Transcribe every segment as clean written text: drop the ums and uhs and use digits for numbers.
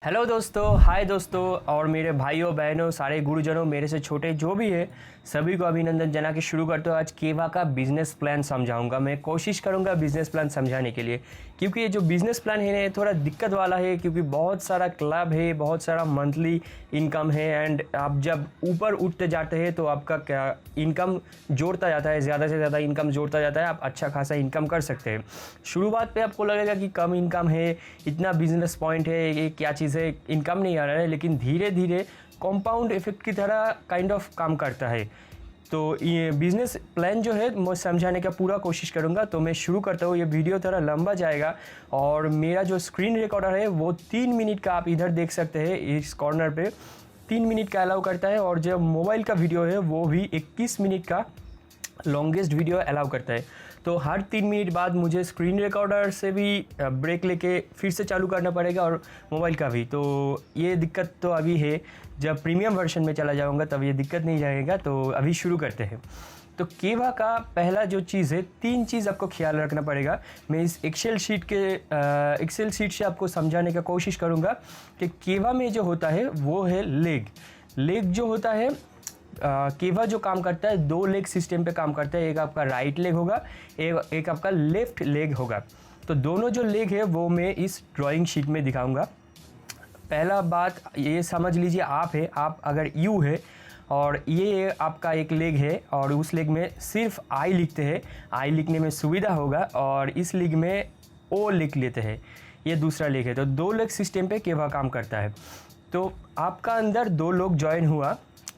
Hello दोस्तों, हाय दोस्तों और मेरे भाइयों बहनों, सारे गुरुजनों, मेरे से छोटे जो भी है सभी को अभिनंदन जना के शुरू करते हो। आज केवा का बिजनेस प्लान समझाऊंगा। मैं कोशिश करूंगा बिजनेस प्लान समझाने के लिए, क्योंकि ये जो बिजनेस प्लान है ये थोड़ा दिक्कत वाला है, क्योंकि बहुत सारा क्लब है, बहुत सारा मंथली इनकम है एंड आप जब ऊपर उठते जाते हैं तो आपका क्या इनकम जोड़ता जाता है, ज़्यादा से ज़्यादा इनकम जोड़ता जाता है, आप अच्छा खासा इनकम कर सकते हैं। शुरुआत पे आपको लगेगा कि कम इनकम है, इतना बिजनेस पॉइंट है, ये क्या चीज़ है, इनकम नहीं आ रहा है, लेकिन धीरे धीरे कंपाउंड इफेक्ट की तरह काइंड ऑफ काम करता है। तो ये बिज़नेस प्लान जो है मैं समझाने का पूरा कोशिश करूँगा। तो मैं शुरू करता हूँ। ये वीडियो थोड़ा लंबा जाएगा और मेरा जो स्क्रीन रिकॉर्डर है वो 3 मिनट का आप इधर देख सकते हैं, इस कॉर्नर पे 3 मिनट का अलाउ करता है, और जो मोबाइल का वीडियो है वो भी 21 मिनट का लॉन्गेस्ट वीडियो अलाउ करता है। तो हर 3 मिनट बाद मुझे स्क्रीन रिकॉर्डर से भी ब्रेक लेके फिर से चालू करना पड़ेगा और मोबाइल का भी। तो ये दिक्कत तो अभी है, जब प्रीमियम वर्जन में चला जाऊंगा तब ये दिक्कत नहीं जाएगा। तो अभी शुरू करते हैं। तो केवा का पहला जो चीज़ है, 3 चीज़ आपको ख्याल रखना पड़ेगा। मैं इस एक्सेल शीट से आपको समझाने का कोशिश करूँगा कि केवा में जो होता है वो है लेग जो होता है। केवा जो काम करता है 2 लेग सिस्टम पे काम करता है। एक आपका राइट लेग होगा, एक आपका लेफ्ट लेग होगा। तो दोनों जो लेग है वो मैं इस ड्राइंग शीट में दिखाऊंगा। पहला बात ये समझ लीजिए, आप अगर यू है और ये आपका एक लेग है और उस लेग में सिर्फ आई लिखते हैं, आई लिखने में सुविधा होगा, और इस लेग में ओ लिख लेते हैं, ये दूसरा लेग है। तो 2 लेग सिस्टम पे केवा काम करता है। तो आपका अंदर 2 लोग ज्वाइन हुआ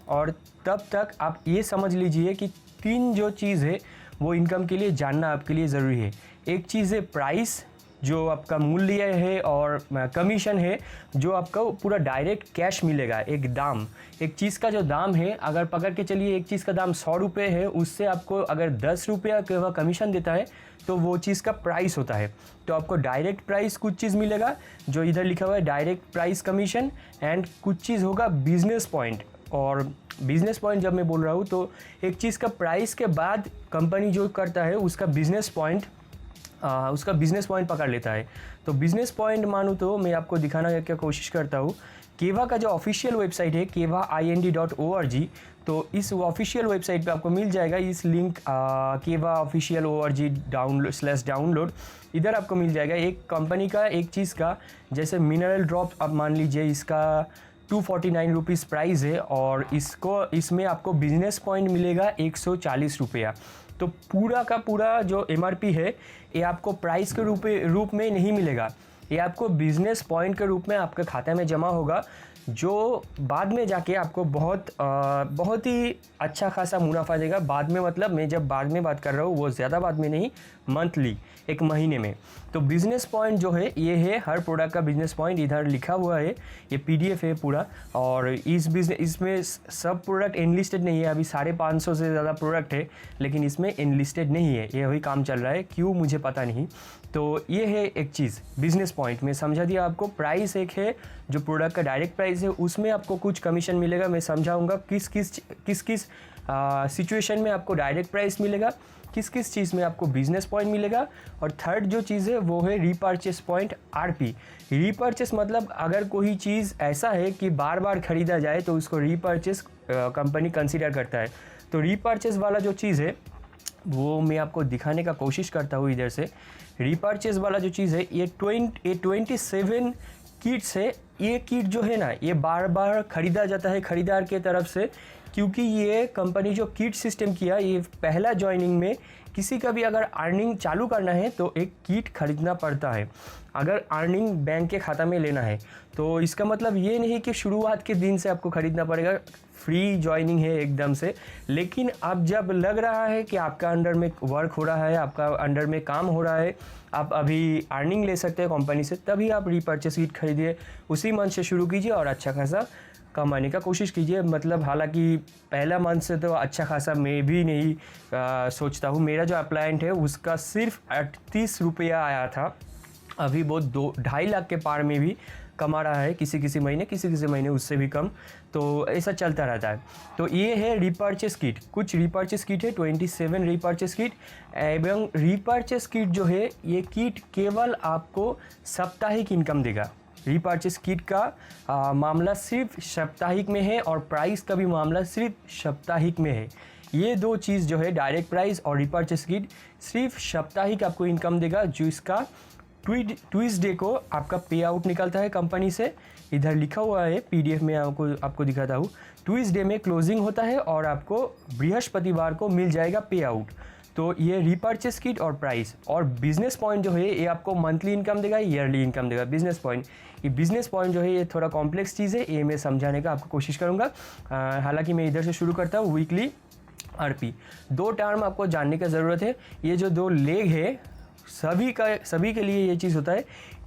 और तब तक आप ये समझ लीजिए कि 3 जो चीज़ है वो इनकम के लिए जानना आपके लिए ज़रूरी है। एक चीज़ है प्राइस, जो आपका मूल्य है, और कमीशन है जो आपका पूरा डायरेक्ट कैश मिलेगा। एक चीज़ का जो दाम है, अगर पकड़ के चलिए एक चीज़ का दाम 100 रुपये है, उससे आपको अगर 10 रुपया का कमीशन देता है तो वो चीज़ का प्राइस होता है। तो आपको डायरेक्ट प्राइस कुछ चीज़ मिलेगा जो इधर लिखा हुआ है डायरेक्ट प्राइस कमीशन, एंड कुछ चीज़ होगा बिजनेस पॉइंट। और बिजनेस पॉइंट जब मैं बोल रहा हूँ तो एक चीज़ का प्राइस के बाद कंपनी जो करता है उसका बिजनेस पॉइंट पकड़ लेता है। तो बिजनेस पॉइंट मानूँ तो मैं आपको दिखाना की कोशिश करता हूँ। केवा का जो ऑफिशियल वेबसाइट है keva.ind.org, तो इस ऑफिशियल वेबसाइट पे आपको मिल जाएगा इस लिंक keva.official.org/डाउनलोड। इधर आपको मिल जाएगा एक कंपनी का एक चीज़ का, जैसे मिनरल ड्रॉप आप मान लीजिए, इसका 249 रुपीज़ प्राइस है और इसमें आपको बिजनेस पॉइंट मिलेगा 140 रुपया। तो पूरा का पूरा जो MRP है ये आपको प्राइस के रूप में नहीं मिलेगा, ये आपको बिजनेस पॉइंट के रूप में आपके खाते में जमा होगा, जो बाद में जाके आपको बहुत ही अच्छा खासा मुनाफा देगा। बाद में मतलब मैं जब बाद में बात कर रहा हूँ वो ज़्यादा बाद में नहीं, मंथली, एक महीने में। तो बिज़नेस पॉइंट जो है ये है हर प्रोडक्ट का बिज़नेस पॉइंट, इधर लिखा हुआ है, ये PDF है पूरा। और इसमें सब प्रोडक्ट इनलिस्टेड नहीं है, अभी 550 से ज़्यादा प्रोडक्ट है लेकिन इसमें इनलिस्टेड नहीं है, ये अभी काम चल रहा है, क्यों मुझे पता नहीं। तो ये है एक चीज़ बिजनेस पॉइंट में समझा दिया आपको। प्राइस एक है जो प्रोडक्ट का डायरेक्ट प्राइस है, उसमें आपको कुछ कमीशन मिलेगा। मैं समझाऊंगा किस किस सिचुएशन में आपको डायरेक्ट प्राइस मिलेगा, किस किस चीज़ में आपको बिजनेस पॉइंट मिलेगा। और थर्ड जो चीज़ है वो है रीपर्चेस पॉइंट RP। रीपर्चेस मतलब अगर कोई चीज़ ऐसा है कि बार बार ख़रीदा जाए तो उसको रीपर्चेस कंपनी कंसीडर करता है। तो रीपर्चेस वाला जो चीज़ है वो मैं आपको दिखाने का कोशिश करता हूँ इधर से। रीपर्चेस वाला जो चीज़ है ये 27 किट्स है। ये किट जो है ना ये बार बार ख़रीदा जाता है खरीदार के तरफ से, क्योंकि ये कंपनी जो किट सिस्टम किया, ये पहला जॉइनिंग में किसी का भी अगर अर्निंग चालू करना है तो एक किट खरीदना पड़ता है, अगर अर्निंग बैंक के खाता में लेना है। तो इसका मतलब ये नहीं कि शुरुआत के दिन से आपको ख़रीदना पड़ेगा, फ्री जॉइनिंग है एकदम से। लेकिन अब जब लग रहा है कि आपका अंडर में वर्क हो रहा है, आपका अंडर में काम हो रहा है, आप अभी अर्निंग ले सकते हैं कंपनी से, तभी आप रीपर्चेस किट खरीदिए, उसी मंथ से शुरू कीजिए और अच्छा खासा कमाने का कोशिश कीजिए। मतलब हालांकि पहला मंथ से तो अच्छा खासा मैं भी नहीं सोचता हूँ। मेरा जो अप्लायंट है उसका सिर्फ 38 रुपया आया था, अभी वो 2-2.5 लाख के पार में भी कमा रहा है, किसी महीने उससे भी कम। तो ऐसा चलता रहता है। तो ये है रीपर्चेस किट। कुछ रीपर्चेस किट है 27 रीपर्चेस किट। एवं रीपर्चेस किट जो है ये किट केवल आपको साप्ताहिक इनकम देगा। रीपर्चेस किट का मामला सिर्फ साप्ताहिक में है और प्राइस का भी मामला सिर्फ साप्ताहिक में है। ये दो चीज़ जो है डायरेक्ट प्राइस और रीपर्चेस किट सिर्फ साप्ताहिक आपको इनकम देगा, जो इसका ट्यूसडे को आपका पे आउट निकलता है कंपनी से। इधर लिखा हुआ है पीडीएफ में, आपको दिखाता हूँ। ट्यूसडे में क्लोजिंग होता है और आपको बृहस्पतिवार को मिल जाएगा पे आउट। तो ये रीपर्चेस किट और प्राइस और बिजनेस पॉइंट जो है ये आपको मंथली इनकम देगा, ईयरली इनकम देगा। बिजनेस पॉइंट, ये बिजनेस पॉइंट जो है ये थोड़ा कॉम्प्लेक्स चीज़ है, ये मैं समझाने का आपको कोशिश करूँगा। हालांकि मैं इधर से शुरू करता हूँ। वीकली आरपी, दो टर्म आपको जानने का ज़रूरत है। ये जो दो लेग है सभी के लिए ये चीज़ होता है।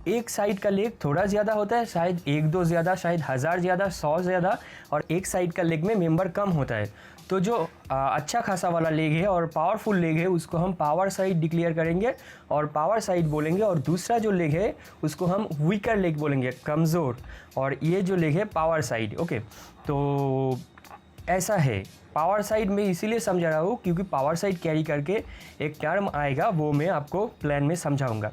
एक साइड का लेग थोड़ा ज़्यादा होता है, शायद 1-2 ज़्यादा, शायद 1000 ज़्यादा, 100 ज़्यादा, और एक साइड का लेग में मेंबर कम होता है। तो जो अच्छा खासा वाला लेग है और पावरफुल लेग है उसको हम पावर साइड डिक्लेयर करेंगे और पावर साइड बोलेंगे, और दूसरा जो लेग है उसको हम वीकर लेग बोलेंगे, कमज़ोर, और ये जो लेग है पावर साइड। ओके, तो ऐसा है। पावर साइड में इसीलिए समझा रहा हूँ क्योंकि पावर साइड कैरी करके एक टर्म आएगा, वो मैं आपको प्लान में समझाऊंगा।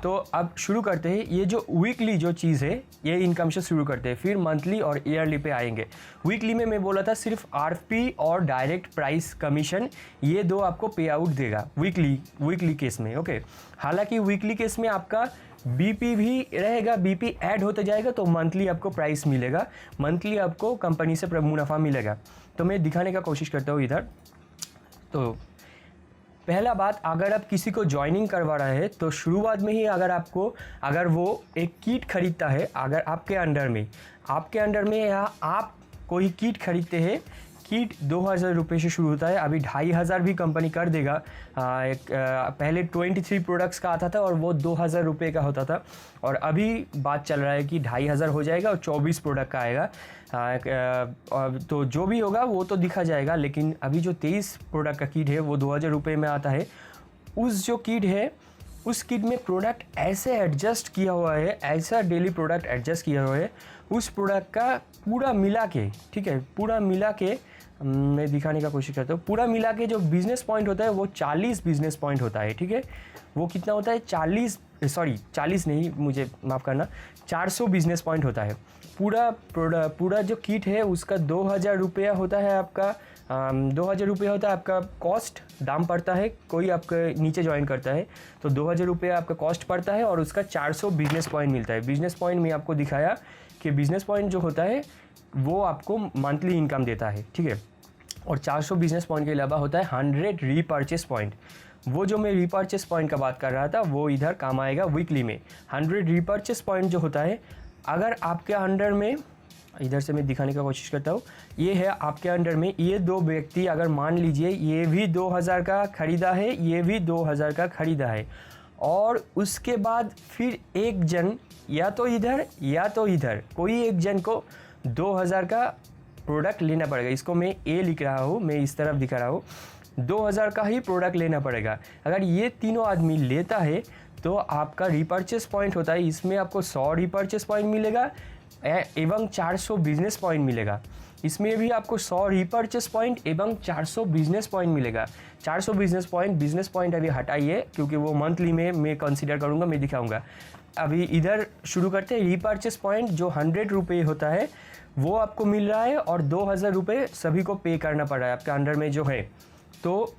तो अब शुरू करते हैं। ये जो वीकली जो चीज़ है ये इनकम से शुरू करते हैं, फिर मंथली और ईयरली पे आएंगे। वीकली में मैं बोला था सिर्फ आरपी और डायरेक्ट प्राइस कमीशन, ये दो आपको पे आउट देगा वीकली केस में। ओके, हालांकि वीकली केस में आपका बीपी भी रहेगा, बीपी ऐड होते जाएगा तो मंथली आपको प्राइस मिलेगा, मंथली आपको कंपनी से मुनाफा मिलेगा। तो मैं दिखाने का कोशिश करता हूँ इधर। तो पहला बात, अगर आप किसी को ज्वाइनिंग करवा रहे हैं तो शुरुआत में ही अगर वो एक किट खरीदता है, अगर आपके अंडर में या आप कोई किट खरीदते हैं, किट 2000 रुपये से शुरू होता है। अभी 2500 भी कंपनी कर देगा। पहले 23 प्रोडक्ट्स का आता था और वो 2000 रुपये का होता था, और अभी बात चल रहा है कि 2500 हो जाएगा और 24 प्रोडक्ट का आएगा। तो जो भी होगा वो तो दिखा जाएगा, लेकिन अभी जो 23 प्रोडक्ट का किट है वो 2000 रुपये में आता है। उस किट में प्रोडक्ट ऐसे एडजस्ट किया हुआ है, ऐसा डेली प्रोडक्ट एडजस्ट किया हुआ है उस प्रोडक्ट का पूरा मिला के, ठीक है, पूरा मिला के मैं दिखाने का कोशिश करता हूँ। पूरा मिला के जो बिजनेस पॉइंट होता है वो 40 बिजनेस पॉइंट होता है, ठीक है। वो कितना होता है, 40 नहीं, मुझे माफ़ करना, 400 बिजनेस पॉइंट होता है। पूरा जो किट है उसका 2000 रुपया होता है आपका, 2000 रुपये होता है आपका कॉस्ट, दाम पड़ता है। कोई आपके नीचे ज्वाइन करता है तो 2000 रुपये आपका कॉस्ट पड़ता है और उसका 400 बिजनेस पॉइंट मिलता है। बिजनेस पॉइंट में आपको दिखाया कि बिजनेस पॉइंट जो होता है वो आपको मंथली इनकम देता है, ठीक है। और 400 बिजनेस पॉइंट के अलावा होता है 100 रीपर्चेस पॉइंट। वो जो मैं रीपर्चेस पॉइंट का बात कर रहा था वो इधर काम आएगा वीकली में। 100 रीपर्चेस पॉइंट जो होता है, अगर आपके अंडर में, इधर से मैं दिखाने का कोशिश करता हूँ, ये है आपके अंडर में, ये दो व्यक्ति अगर मान लीजिए ये भी 2000 का खरीदा है, ये भी 2000 का खरीदा है, और उसके बाद फिर एक जन या तो इधर कोई एक जन को 2000 का प्रोडक्ट लेना पड़ेगा। इसको मैं ए लिख रहा हूँ, मैं इस तरफ दिखा रहा हूँ, 2000 का ही प्रोडक्ट लेना पड़ेगा। अगर ये तीनों आदमी लेता है तो आपका रीपर्चेस पॉइंट होता है, इसमें आपको 100 रीपर्चेस पॉइंट मिलेगा एवं 400 बिजनेस पॉइंट मिलेगा। इसमें भी आपको 100 रीपर्चेस पॉइंट एवं 400 बिजनेस पॉइंट मिलेगा। 400 बिजनेस पॉइंट अभी हटाइए क्योंकि वो मंथली में मैं कंसीडर करूँगा, मैं दिखाऊँगा। अभी इधर शुरू करते हैं। रीपर्चेस पॉइंट जो 100 रुपये होता है वो आपको मिल रहा है और 2000 रुपये सभी को पे करना पड़ रहा है आपके अंडर में जो है। तो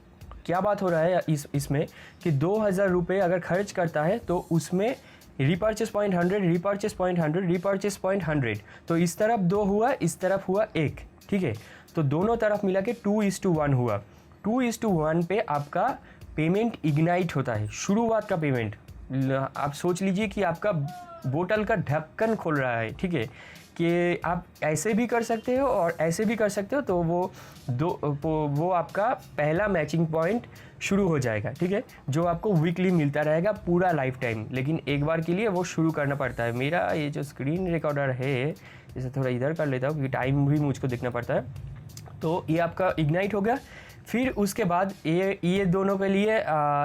क्या बात हो रहा है इसमें कि 2000 रुपये अगर खर्च करता है तो उसमें repurchase point 100, repurchase point 100, repurchase point 100। तो इस तरफ 2 हुआ, इस तरफ हुआ 1, ठीक है। तो दोनों तरफ मिला के 2:1 हुआ। 2:1 पे आपका पेमेंट इग्नाइट होता है, शुरुआत का पेमेंट। आप सोच लीजिए कि आपका बोतल का ढक्कन खोल रहा है, ठीक है, कि आप ऐसे भी कर सकते हो और ऐसे भी कर सकते हो। तो वो आपका पहला मैचिंग पॉइंट शुरू हो जाएगा, ठीक है, जो आपको वीकली मिलता रहेगा पूरा लाइफ टाइम। लेकिन एक बार के लिए वो शुरू करना पड़ता है। मेरा ये जो स्क्रीन रिकॉर्डर है इसे थोड़ा इधर कर लेता हूँ क्योंकि टाइम भी मुझको देखना पड़ता है। तो ये आपका इग्नाइट हो गया। फिर उसके बाद ये दोनों के लिए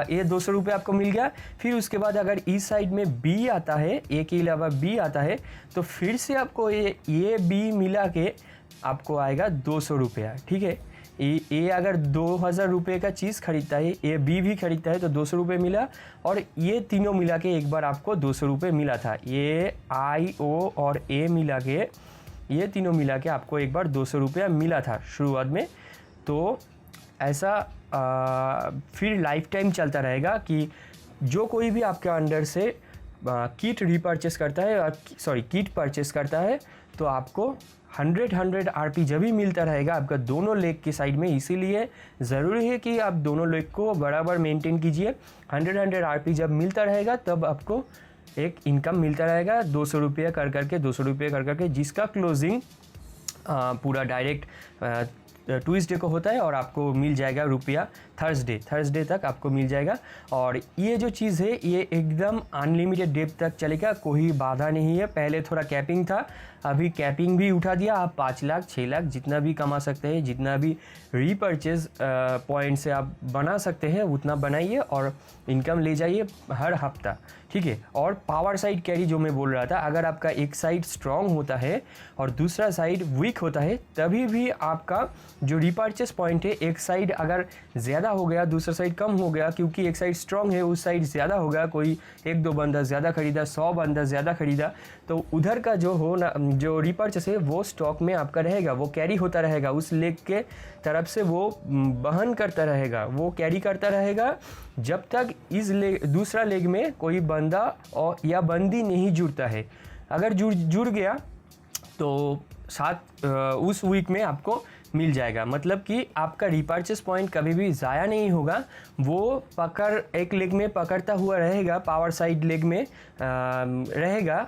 ये 200 रुपये आपको मिल गया। फिर उसके बाद अगर इस साइड में बी आता है, ए के अलावा बी आता है, तो फिर से आपको ये बी मिला के आपको आएगा 200 रुपया, ठीक है। ए अगर 2000 रुपये का चीज़ खरीदता है, ए बी भी खरीदता है तो 200 रुपये मिला, और ये तीनों मिला के एक बार आपको 200 रुपये मिला था। ये आई, ओ और ए मिला के, ये तीनों मिला के आपको एक बार 200 रुपया मिला था शुरुआत में। तो ऐसा फिर लाइफ टाइम चलता रहेगा कि जो कोई भी आपके अंडर से किट रीपरचेस करता है, किट परचेस करता है, तो आपको 100 आरपी जब भी मिलता रहेगा आपका दोनों लेग के साइड में। इसीलिए ज़रूरी है कि आप दोनों लेग को बराबर मेंटेन कीजिए। 100 आरपी जब मिलता रहेगा तब आपको एक इनकम मिलता रहेगा 200 रुपये कर करके, 200 रुपये कर करके, जिसका क्लोजिंग पूरा डायरेक्ट ट्यूसडे को होता है और आपको मिल जाएगा रुपया थर्सडे तक आपको मिल जाएगा। और ये जो चीज़ है ये एकदम अनलिमिटेड डेप तक चलेगा, कोई बाधा नहीं है। पहले थोड़ा कैपिंग था, अभी कैपिंग भी उठा दिया। आप 5 लाख 6 लाख जितना भी कमा सकते हैं, जितना भी रीपरचेज पॉइंट से आप बना सकते हैं उतना बनाइए और इनकम ले जाइए हर हफ्ता, ठीक है। और पावर साइड कैरी जो मैं बोल रहा था, अगर आपका एक साइड स्ट्रॉन्ग होता है और दूसरा साइड वीक होता है, तभी भी आपका जो रीपरचेस पॉइंट है, एक साइड अगर ज़्यादा हो गया दूसरा साइड कम हो गया, क्योंकि एक साइड स्ट्रॉन्ग है उस साइड ज़्यादा हो गया, कोई 1-2 बंदा ज़्यादा खरीदा, 100 बंदा ज़्यादा खरीदा, तो उधर का जो हो ना, जो रीपरचेस है वो स्टॉक में आपका रहेगा, वो कैरी होता रहेगा, उस लेग के तरफ से वो वहन करता रहेगा, वो कैरी करता रहेगा जब तक इस दूसरा लेग में कोई बंदा और या बंदी नहीं जुड़ता है। अगर जुड़ गया तो साथ उस वीक में आपको मिल जाएगा। मतलब कि आपका रीपरचेस पॉइंट कभी भी ज़ाया नहीं होगा, वो एक लेग में पकड़ता हुआ रहेगा, पावर साइड लेग में रहेगा,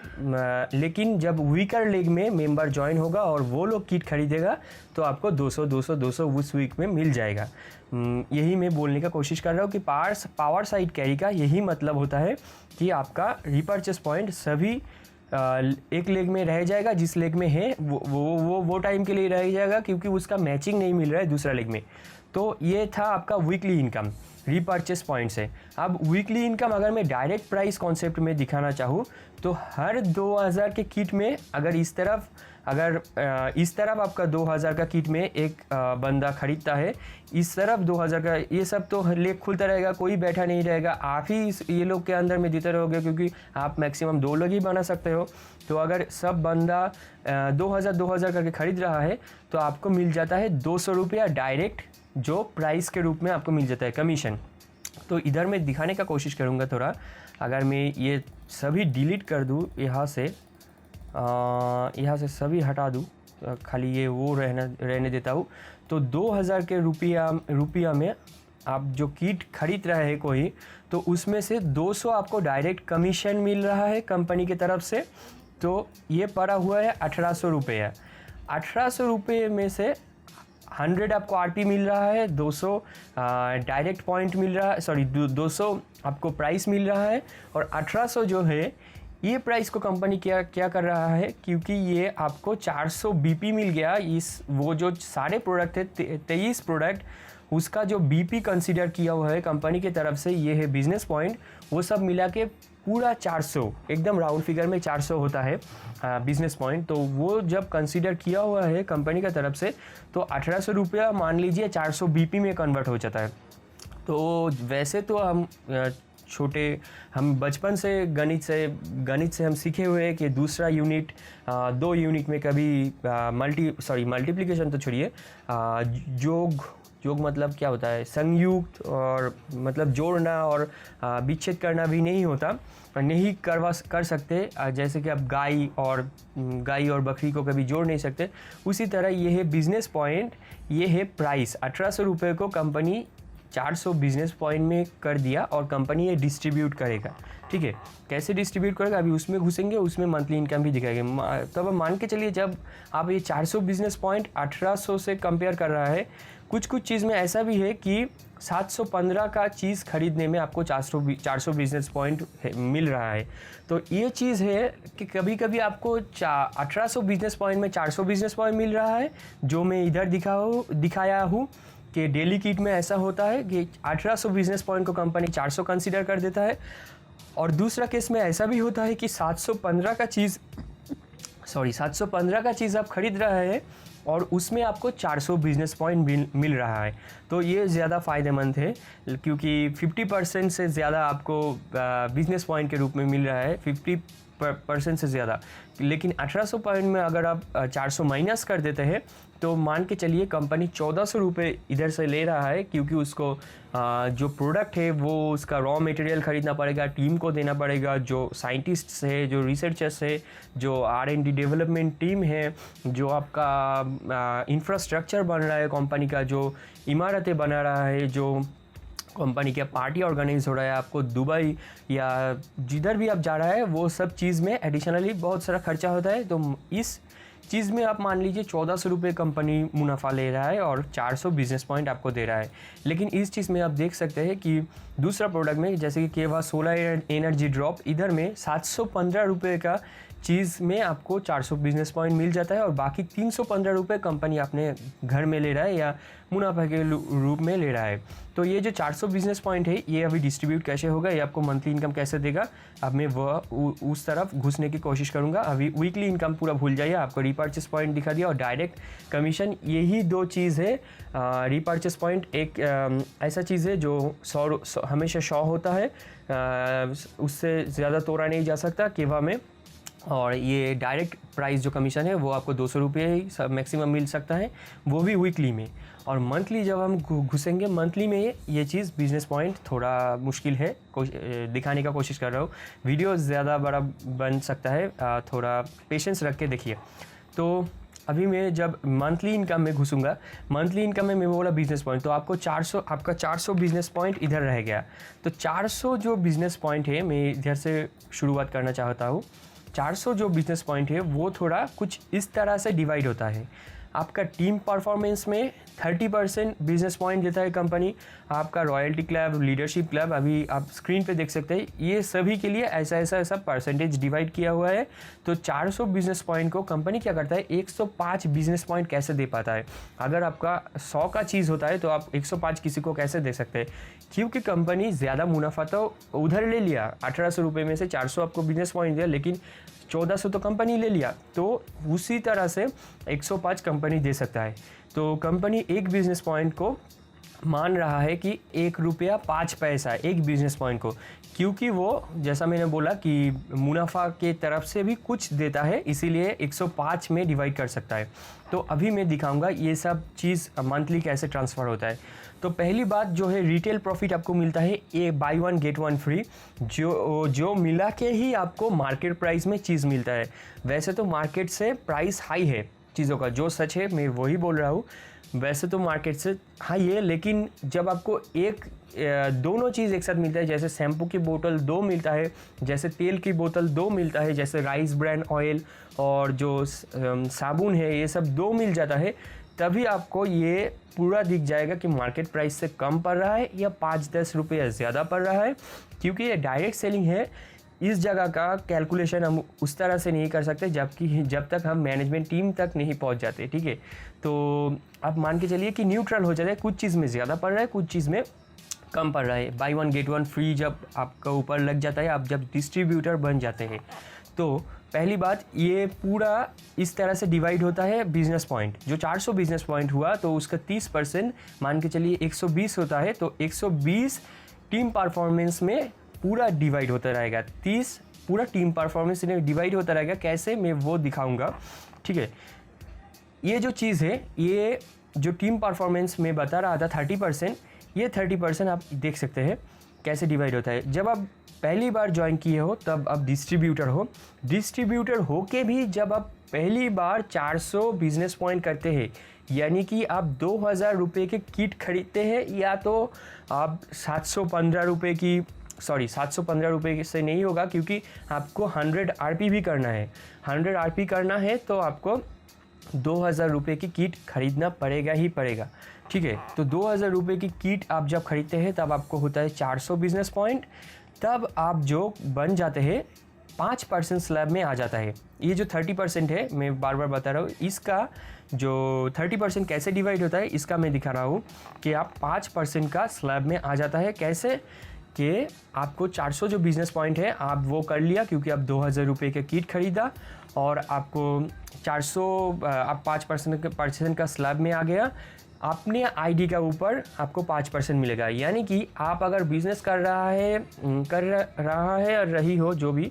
लेकिन जब वीकर लेग में मेंबर ज्वाइन होगा और वो लोग किट खरीदेगा तो आपको 200 उस वीक में मिल जाएगा। यही मैं बोलने का कोशिश कर रहा हूँ कि पावर साइड कैरी का यही मतलब होता है कि आपका रीपरचेस पॉइंट सभी एक लेग में रह जाएगा, जिस लेग में है वो टाइम के लिए रह जाएगा, क्योंकि उसका मैचिंग नहीं मिल रहा है दूसरा लेग में। तो ये था आपका वीकली इनकम रीपरचेस पॉइंट से। अब वीकली इनकम अगर मैं डायरेक्ट प्राइस कॉन्सेप्ट में दिखाना चाहूँ तो हर 2000 के किट में अगर इस तरफ आपका 2000 का किट में एक बंदा खरीदता है, इस तरफ 2000 का, ये सब तो लेग खुलता रहेगा, कोई बैठा नहीं रहेगा, आप ही ये लोग के अंदर में देते रहोगे, क्योंकि आप मैक्सिमम 2 लोग ही बना सकते हो। तो अगर सब बंदा 2000 करके खरीद रहा है तो आपको मिल जाता है 200 रुपया डायरेक्ट, जो प्राइस के रूप में आपको मिल जाता है कमीशन। तो इधर मैं दिखाने का कोशिश करूँगा थोड़ा। अगर मैं ये सभी डिलीट कर दूँ यहाँ से सभी हटा दूँ, खाली ये वो रहने देता हूँ, तो 2000 के रुपया में आप जो किट खरीद रहे हैं कोई, तो उसमें से 200 आपको डायरेक्ट कमीशन मिल रहा है कंपनी की तरफ से। तो ये पड़ा हुआ है 1800 रुपये। 1800 रुपये में से 100 आपको आरपी मिल रहा है, 200 डायरेक्ट पॉइंट मिल रहा है, 200 आपको प्राइस मिल रहा है, और 1800 जो है ये प्राइस को कंपनी क्या कर रहा है, क्योंकि ये आपको 400 बीपी मिल गया। वो जो सारे प्रोडक्ट है 23 प्रोडक्ट, उसका जो बीपी कंसीडर किया हुआ है कंपनी की तरफ से, ये है बिजनेस पॉइंट, वो सब मिला के पूरा 400, एकदम राउंड फिगर में 400 होता है बिजनेस पॉइंट। तो वो जब कंसीडर किया हुआ है कंपनी की तरफ से, तो 1800 रुपया मान लीजिए 400 बीपी में कन्वर्ट हो जाता है। तो वैसे तो हम बचपन से गणित से हम सीखे हुए हैं कि दूसरा यूनिट 2 यूनिट में कभी मल्टीप्लिकेशन तो छोड़िए, योग मतलब क्या होता है, संयुक्त, और मतलब जोड़ना और विच्छेद करना भी नहीं होता, नहीं कर सकते। जैसे कि आप गाय और बकरी को कभी जोड़ नहीं सकते, उसी तरह ये है बिजनेस पॉइंट, ये है प्राइस। 1800 रुपये को कंपनी 400 बिजनेस पॉइंट में कर दिया और कंपनी ये डिस्ट्रीब्यूट करेगा, ठीक है। कैसे डिस्ट्रीब्यूट करेगा अभी उसमें घुसेंगे, उसमें मंथली इनकम भी दिखाएंगे। तब अब मान के चलिए जब आप ये 400 बिजनेस पॉइंट 1800 से कंपेयर कर रहा है, कुछ चीज़ में ऐसा भी है कि 715 का चीज़ खरीदने में आपको 400 बिजनेस पॉइंट मिल रहा है। तो ये चीज़ है कि कभी कभी आपको 1800 बिजनेस पॉइंट में 400 बिजनेस पॉइंट मिल रहा है, जो मैं इधर दिखाया हूँ कि डेली किट में ऐसा होता है कि 1800 बिजनेस पॉइंट को कंपनी 400 कंसीडर कर देता है। और दूसरा केस में ऐसा भी होता है कि 715 का चीज़ 715 का चीज़ आप खरीद रहे हैं और उसमें आपको 400 बिजनेस पॉइंट मिल रहा है, तो ये ज़्यादा फ़ायदेमंद है क्योंकि 50% से ज़्यादा आपको बिजनेस पॉइंट के रूप में मिल रहा है, 50% से ज़्यादा। लेकिन 1800 पॉइंट में अगर आप 400 माइनस कर देते हैं तो मान के चलिए कंपनी 1400 रुपये इधर से ले रहा है, क्योंकि उसको जो प्रोडक्ट है वो उसका रॉ मटेरियल ख़रीदना पड़ेगा, टीम को देना पड़ेगा, जो साइंटिस्ट्स है, जो रिसर्चर्स है, जो R&D डेवलपमेंट टीम है, जो आपका इंफ्रास्ट्रक्चर बन रहा है कंपनी का, जो इमारतें बना रहा है, जो कंपनी का पार्टी ऑर्गेनाइज हो रहा है, आपको दुबई या जिधर भी आप जा रहा है वो सब चीज़ में एडिशनली बहुत सारा खर्चा होता है। तो इस चीज़ में आप मान लीजिए 1400 रुपये कंपनी मुनाफा ले रहा है और 400 बिजनेस पॉइंट आपको दे रहा है। लेकिन इस चीज़ में आप देख सकते हैं कि दूसरा प्रोडक्ट में जैसे कि केवा सोलर एनर्जी ड्रॉप, इधर में 715 रुपये का चीज़ में आपको 400 बिजनेस पॉइंट मिल जाता है और बाकी 315 रुपये कंपनी अपने घर में ले रहा है या मुनाफा के रूप में ले रहा है। तो ये जो 400 बिजनेस पॉइंट है ये अभी डिस्ट्रीब्यूट कैसे होगा, ये आपको मंथली इनकम कैसे देगा, अब मैं वह उस तरफ घुसने की कोशिश करूँगा। अभी वीकली इनकम पूरा भूल जाइए, आपको रीपर्चेस पॉइंट दिखा दिया और डायरेक्ट कमीशन, यही दो चीज़ है। रीपर्चेस पॉइंट एक ऐसा चीज़ है जो 100 हमेशा 100 होता है, उससे ज़्यादा तोड़ा नहीं जा सकता केवा में। और ये डायरेक्ट प्राइस जो कमीशन है वो आपको 200 रुपये ही मैक्सिमम मिल सकता है, वो भी वीकली में। और मंथली जब हम घुसेंगे, मंथली में ये चीज़ बिजनेस पॉइंट थोड़ा मुश्किल है, दिखाने का कोशिश कर रहा हूँ, वीडियो ज़्यादा बड़ा बन सकता है, थोड़ा पेशेंस रख के देखिए। तो अभी मैं जब मंथली इनकम में घुसूँगा, मंथली इनकम में मैं बोला बिजनेस पॉइंट, तो आपको 400, आपका 400 बिजनेस पॉइंट इधर रह गया। तो 400 जो बिजनेस पॉइंट है, मैं इधर से शुरुआत करना चाहता हूँ। 400 जो बिजनेस पॉइंट है वो थोड़ा कुछ इस तरह से डिवाइड होता है। आपका टीम परफॉर्मेंस में 30% बिजनेस पॉइंट देता है कंपनी, आपका रॉयल्टी क्लब, लीडरशिप क्लब, अभी आप स्क्रीन पे देख सकते हैं, ये सभी के लिए ऐसा परसेंटेज डिवाइड किया हुआ है। तो 400 बिजनेस पॉइंट को कंपनी क्या करता है, 105 बिजनेस पॉइंट कैसे दे पाता है। अगर आपका 100 का चीज़ होता है तो आप 105 किसी को कैसे दे सकते हैं, क्योंकि कंपनी ज़्यादा मुनाफा तो उधर ले लिया, 1800 रुपये में से 400 आपको बिजनेस पॉइंट दिया, लेकिन 1400 तो कंपनी ले लिया, तो उसी तरह से 105 कंपनी दे सकता है। तो कंपनी एक बिजनेस पॉइंट को मान रहा है कि 1 रुपया 5 पैसा एक बिजनेस पॉइंट को, क्योंकि वो जैसा मैंने बोला कि मुनाफा के तरफ से भी कुछ देता है, इसीलिए 105 में डिवाइड कर सकता है। तो अभी मैं दिखाऊंगा ये सब चीज़ मंथली कैसे ट्रांसफ़र होता है। तो पहली बात जो है, रिटेल प्रॉफिट आपको मिलता है ये बाई 1 गेट 1 फ्री, जो मिला के ही आपको मार्केट प्राइस में चीज़ मिलता है। वैसे तो मार्केट से प्राइस हाई है चीज़ों का, जो सच है मैं वही बोल रहा हूँ, वैसे तो मार्केट से हाई है, लेकिन जब आपको दोनों चीज़ एक साथ मिलता है, जैसे शैम्पू की बोतल 2 मिलता है, जैसे तेल की बोतल 2 मिलता है, जैसे राइस ब्रांड ऑयल और जो साबुन है, ये सब 2 मिल जाता है, तभी आपको ये पूरा दिख जाएगा कि मार्केट प्राइस से कम पड़ रहा है या 5-10 रुपये ज़्यादा पड़ रहा है। क्योंकि ये डायरेक्ट सेलिंग है, इस जगह का कैलकुलेशन हम उस तरह से नहीं कर सकते जब तक हम मैनेजमेंट टीम तक नहीं पहुंच जाते, ठीक है। तो आप मान के चलिए कि न्यूट्रल हो जाता है, कुछ चीज़ में ज़्यादा पड़ रहा है, कुछ चीज़ में कम पड़ रहा है। बाई 1 गेट 1 फ्री जब आपका ऊपर लग जाता है, आप जब डिस्ट्रीब्यूटर बन जाते हैं, तो पहली बात ये पूरा इस तरह से डिवाइड होता है बिजनेस पॉइंट। जो 400 बिजनेस पॉइंट हुआ तो उसका 30% मान के चलिए 120 होता है, तो 120 टीम परफॉर्मेंस में पूरा डिवाइड होता रहेगा, 30 पूरा टीम परफॉर्मेंस में डिवाइड होता रहेगा। कैसे, मैं वो दिखाऊंगा, ठीक है। ये जो चीज़ है, ये जो टीम परफॉर्मेंस में बता रहा था 30%, ये 30% आप देख सकते हैं कैसे डिवाइड होता है। जब आप पहली बार ज्वाइन किए हो तब आप डिस्ट्रीब्यूटर हो, डिस्ट्रीब्यूटर हो के भी जब आप पहली बार 400 बिजनेस पॉइंट करते हैं, यानी कि आप 2000 रुपये के किट खरीदते हैं, या तो आप 715 रुपये की 715 रुपये से नहीं होगा, क्योंकि आपको 100 RP भी करना है। 100 RP करना है तो आपको 2000 रुपये की किट खरीदना पड़ेगा ही पड़ेगा, ठीक है। तो 2000 रुपये की किट आप जब खरीदते हैं तब आपको होता है 400 बिजनेस पॉइंट, तब आप जो बन जाते हैं 5% स्लैब में आ जाता है। ये जो 30% है, मैं बार बार बता रहा हूँ, इसका जो 30% कैसे डिवाइड होता है इसका मैं दिखा रहा हूँ कि आप 5% का स्लैब में आ जाता है। कैसे कि आपको 400 जो बिजनेस पॉइंट है आप वो कर लिया, क्योंकि आप 2000 रुपये के किट खरीदा, और आपको 400 आप 5% का स्लैब में आ गया, अपने आईडी का ऊपर आपको 5% मिलेगा। यानी कि आप अगर बिज़नेस कर रहा है और रही हो जो भी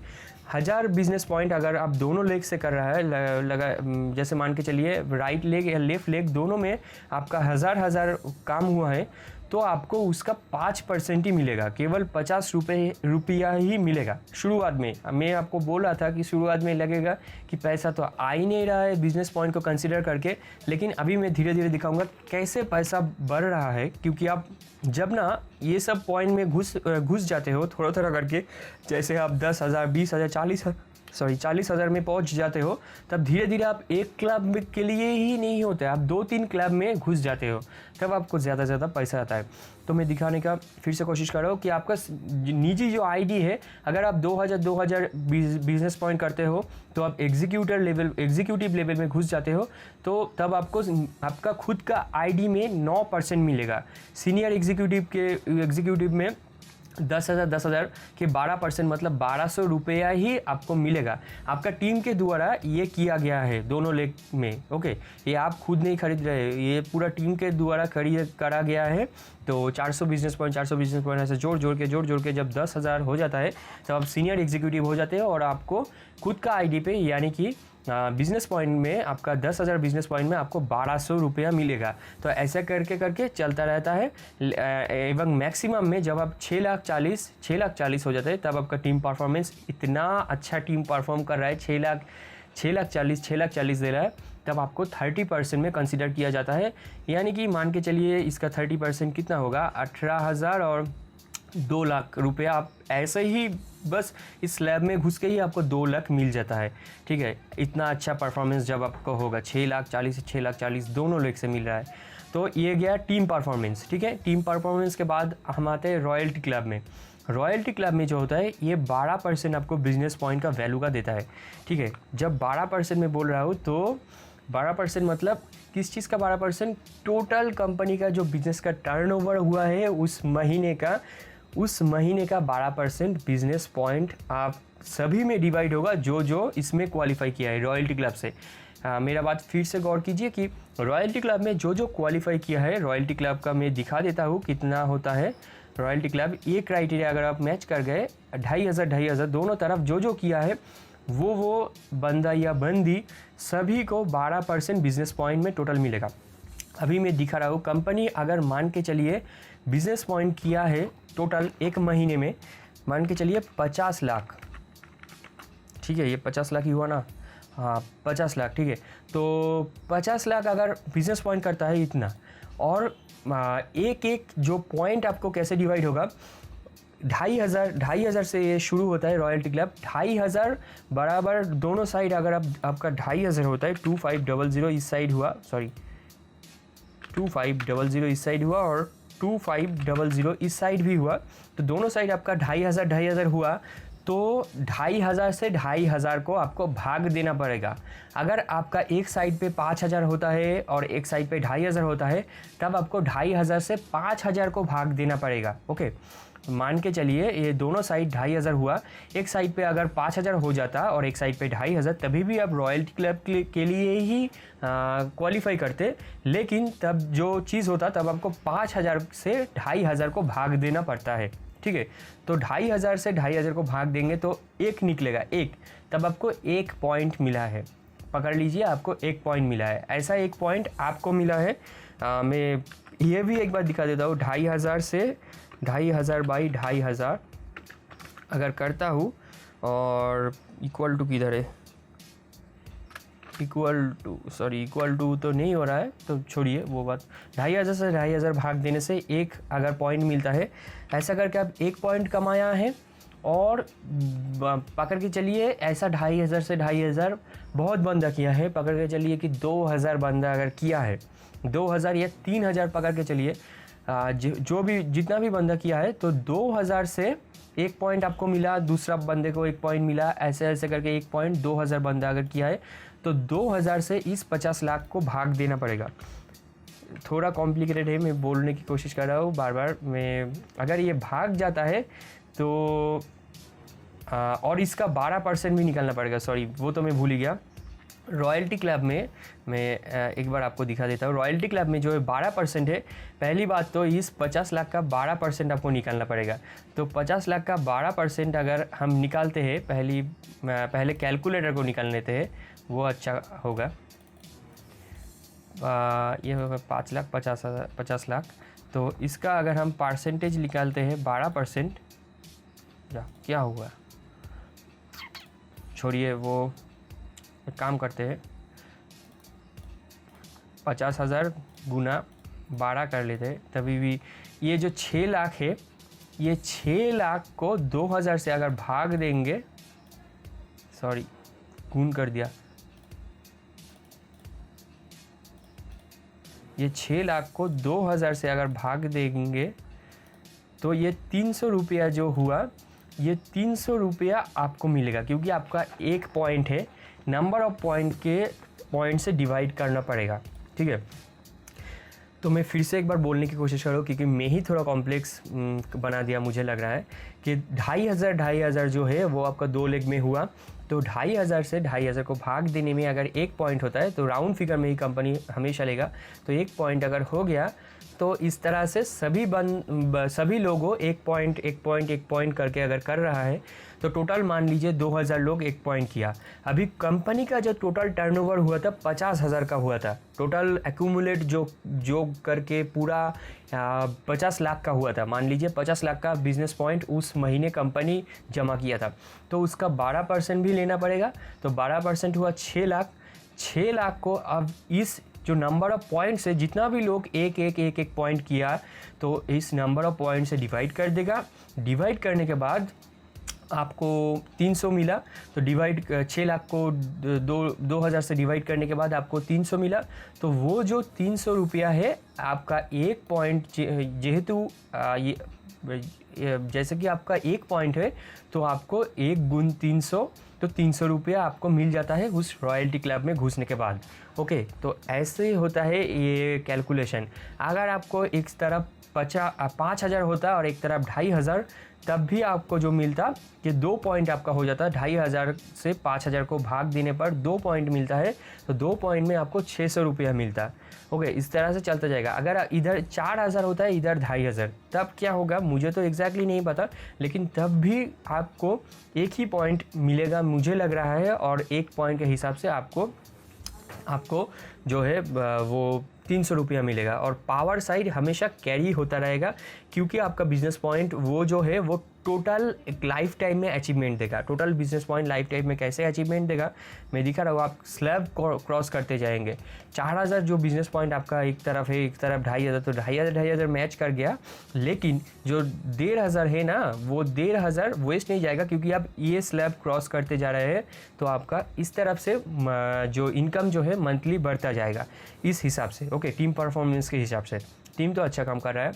1000 बिजनेस पॉइंट अगर आप दोनों लेग से कर रहा है लगा, जैसे मान के चलिए राइट लेग या लेफ़्ट लेग दोनों में आपका हज़ार काम हुआ है, तो आपको उसका 5% ही मिलेगा, केवल 50 रुपया ही मिलेगा शुरुआत में। मैं आपको बोल रहा था कि शुरुआत में लगेगा कि पैसा तो आ ही नहीं रहा है बिजनेस पॉइंट को कंसिडर करके, लेकिन अभी मैं धीरे धीरे दिखाऊंगा कैसे पैसा बढ़ रहा है। क्योंकि आप जब ना ये सब पॉइंट में घुस जाते हो थोड़ा थोड़ा करके, जैसे आप 10,000 20,000 40,000 में पहुंच जाते हो, तब धीरे धीरे आप एक क्लब के लिए ही नहीं होते, आप 2-3 क्लब में घुस जाते हो, तब आपको ज़्यादा पैसा आता है। तो मैं दिखाने का फिर से कोशिश कर रहा हूँ कि आपका निजी जो आईडी है, अगर आप 2000 बिजनेस पॉइंट करते हो तो आप एग्जीक्यूटिव लेवल में घुस जाते हो, तो तब आपको आपका खुद का आईडी में 9% मिलेगा। सीनियर एग्जीक्यूटिव में 10,000 के 12% मतलब 1200 रुपया ही आपको मिलेगा। आपका टीम के द्वारा ये किया गया है दोनों लेग में, ओके। ये आप खुद नहीं खरीद रहे, ये पूरा टीम के द्वारा करा गया है। तो 400 बिजनेस पॉइंट ऐसे जोड़ के जब 10,000 हो जाता है, तब आप सीनियर एग्जीक्यूटिव हो जाते हो और आपको खुद का आईडी पे यानी कि बिजनेस पॉइंट में आपका 10,000 बिजनेस पॉइंट में आपको 1200 रुपया मिलेगा। तो ऐसा करके चलता रहता है। एवं मैक्सिमम में जब आप 6,40,000 हो जाता है, तब आपका टीम परफॉर्मेंस इतना अच्छा टीम परफॉर्म कर रहा है, 6,40,000 दे रहा है, तब आपको 30% में कंसिडर किया जाता है। यानी कि मान के चलिए इसका 30% कितना होगा, 18,000 और 2 लाख रुपया आप ऐसे ही बस इस स्लैब में घुस के ही आपको 2 लाख मिल जाता है। ठीक है, इतना अच्छा परफॉर्मेंस जब आपको होगा 6,40,000 से 6,40,000 दोनों लेग से मिल रहा है। तो ये गया टीम परफॉर्मेंस। ठीक है, टीम परफॉर्मेंस के बाद हम आते हैं रॉयल्टी क्लब में। रॉयल्टी क्लब में जो होता है ये 12% आपको बिजनेस पॉइंट का वैल्यू का देता है। ठीक है, जब 12% में बोल रहा हूँ तो 12% मतलब किस चीज़ का 12%, टोटल कंपनी का जो बिजनेस का टर्नओवर हुआ है उस महीने का 12% बिजनेस पॉइंट आप सभी में डिवाइड होगा जो इसमें क्वालिफाई किया है रॉयल्टी क्लब से। मेरा बात फिर से गौर कीजिए कि रॉयल्टी क्लब में जो क्वालिफाई किया है, रॉयल्टी क्लब का मैं दिखा देता हूँ कितना होता है रॉयल्टी क्लब। ये क्राइटेरिया अगर आप मैच कर गए 2,500 दोनों तरफ जो किया है, वो बंदा या बंदी सभी को 12% बिजनेस पॉइंट में टोटल मिलेगा। अभी मैं दिखा रहा हूँ, कंपनी अगर मान के चलिए बिजनेस पॉइंट किया है टोटल एक महीने में, मान के चलिए 50 लाख। ठीक है, ये 50 लाख ही हुआ ना, हाँ 50 लाख। ठीक है, तो 50 लाख अगर बिजनेस पॉइंट करता है इतना, और एक जो पॉइंट आपको कैसे डिवाइड होगा, 2,500 से ये शुरू होता है रॉयल्टी क्लब। 2,500 बराबर दोनों साइड अगर आपका 2,500 होता है, 2,500 इस साइड हुआ, 2,500 इस साइड हुआ और 2,500 इस साइड भी हुआ, तो दोनों साइड आपका 2,500 हुआ। तो 2,500 से 2,500 को आपको भाग देना पड़ेगा। अगर आपका एक साइड पे 5,000 होता है और एक साइड पे 2,500 होता है, तब आपको 2,500 से 5,000 को भाग देना पड़ेगा। ओके, मान के चलिए ये दोनों साइड 2,500 हुआ, एक साइड पे अगर 5,000 हो जाता और एक साइड पे 2,500, तभी भी आप रॉयल्टी क्लब के लिए ही क्वालिफाई करते। लेकिन तब जो चीज़ होता, तब आपको 5,000 से 2,500 को भाग देना पड़ता है। ठीक है, तो 2,500 से 2,500 को भाग देंगे तो एक निकलेगा, एक, तब आपको 1 पॉइंट मिला है। पकड़ लीजिए, आपको 1 पॉइंट मिला है। ऐसा 1 पॉइंट आपको मिला है। मैं ये भी एक बार दिखा देता हूँ, 2,500 से 2,500 बाई 2,500 अगर करता हूँ, और इक्वल टू किधर है, इक्वल टू तो नहीं हो रहा है, तो छोड़िए वो बात। 2,500 से 2,500 भाग देने से एक अगर पॉइंट मिलता है, ऐसा करके आप 1 पॉइंट कमाया है। और पकड़ के चलिए ऐसा 2,500 से 2,500 बहुत बंदा किया है, पकड़ के चलिए कि 2,000 बंदा अगर किया है, 2,000 या 3,000 पकड़ के चलिए, जो भी जितना भी बंदा किया है, तो 2,000 से 1 पॉइंट आपको मिला, दूसरा बंदे को 1 पॉइंट मिला, ऐसे करके 1 पॉइंट 2,000 बंदा अगर किया है, तो 2,000 से इस 50 लाख को भाग देना पड़ेगा। थोड़ा कॉम्प्लिकेटेड है, मैं बोलने की कोशिश कर रहा हूँ बार बार। मैं अगर ये भाग जाता है तो और इसका 12% भी निकालना पड़ेगा, सॉरी वो तो मैं भूल ही गया। रॉयल्टी क्लब में मैं एक बार आपको दिखा देता हूँ। रॉयल्टी क्लब में जो है 12% है। पहली बात तो इस 50 लाख का 12% आपको निकालना पड़ेगा। तो 50 लाख का 12% अगर हम निकालते हैं, पहले कैलकुलेटर को निकाल लेते हैं, वो अच्छा होगा। ये होगा 50 लाख। तो इसका अगर हम परसेंटेज निकालते हैं 12%, या क्या हुआ, छोड़िए वो, एक काम करते हैं 50,000 गुना 12 कर लेते हैं, तभी भी ये जो 6 लाख है, ये 6 लाख को 2000 से अगर भाग देंगे, सॉरी गुण कर दिया, ये 6 लाख को 2000 से अगर भाग देंगे तो ये 300 रुपया जो हुआ, ये 300 रुपया आपको मिलेगा, क्योंकि आपका एक पॉइंट है, नंबर ऑफ पॉइंट से डिवाइड करना पड़ेगा, ठीक है। तो मैं फिर से एक बार बोलने की कोशिश करूँ, क्योंकि मैं ही थोड़ा कॉम्प्लेक्स बना दिया, मुझे लग रहा है कि 2500 जो है वो आपका 2 लेग में हुआ। तो 2500 से 2500 को भाग देने में अगर एक पॉइंट होता है, तो राउंड फिगर में ही कंपनी हमेशा लेगा। तो एक पॉइंट अगर हो गया, तो इस तरह से सभी लोगों एक पॉइंट करके अगर कर रहा है, तो टोटल मान लीजिए 2000 लोग एक पॉइंट किया। अभी कंपनी का जो टोटल टर्नओवर हुआ था 50,000 का हुआ था, टोटल एक्यूमुलेट जो करके पूरा 50 लाख का हुआ था। मान लीजिए 50 लाख का बिजनेस पॉइंट उस महीने कंपनी जमा किया था, तो उसका 12% भी लेना पड़ेगा। तो 12% हुआ 6 लाख। 6 लाख को अब इस जो नंबर ऑफ पॉइंट से जितना भी लोग एक पॉइंट किया, तो इस नंबर ऑफ पॉइंट से डिवाइड कर देगा। डिवाइड करने के बाद आपको 300 मिला। तो 6 लाख को 2000 से डिवाइड करने के बाद आपको 300 मिला। तो वो जो 300 रुपया है आपका एक पॉइंट, जेहेतु जैसे कि आपका एक पॉइंट है, तो आपको 1 गुण 300, तो 300 रुपया आपको मिल जाता है उस रॉयल्टी क्लब में घुसने के बाद। ओके, तो ऐसे ही होता है ये कैलकुलेशन। अगर आपको एक तरफ 5,000 होता और एक तरफ 2,500, तब भी आपको जो मिलता कि 2 पॉइंट आपका हो जाता। 2,500 से 5,000 को भाग देने पर 2 पॉइंट मिलता है, तो 2 पॉइंट में आपको 600 रुपया मिलता। ओके, इस तरह से चलता जाएगा। अगर इधर 4,000 होता है, इधर 2,500, तब क्या होगा मुझे तो एग्जैक्टली नहीं पता, लेकिन तब भी आपको एक ही पॉइंट मिलेगा मुझे लग रहा है। और एक पॉइंट के हिसाब से आपको जो है वो 300 रुपया मिलेगा। और पावर साइड हमेशा कैरी होता रहेगा, क्योंकि आपका बिजनेस पॉइंट वो जो है वो टोटल एक लाइफ टाइम में अचीवमेंट देगा। Total business point life time में कैसे अचीवमेंट देगा मैं दिखा रहा हूँ। आप स्लैब क्रॉस करते जाएंगे। 4,000 जो बिजनेस पॉइंट आपका एक तरफ है, एक तरफ 2,500, तो 2,500 मैच कर गया। लेकिन जो 1,500 है ना, वो 1,500 वेस्ट नहीं जाएगा, क्योंकि आप ये स्लैब क्रॉस करते जा रहे हैं। तो आपका इस तरफ से जो इनकम जो है मंथली बढ़ता जाएगा इस हिसाब से। ओके, टीम परफॉर्मेंस के हिसाब से, टीम तो अच्छा काम कर रहा है,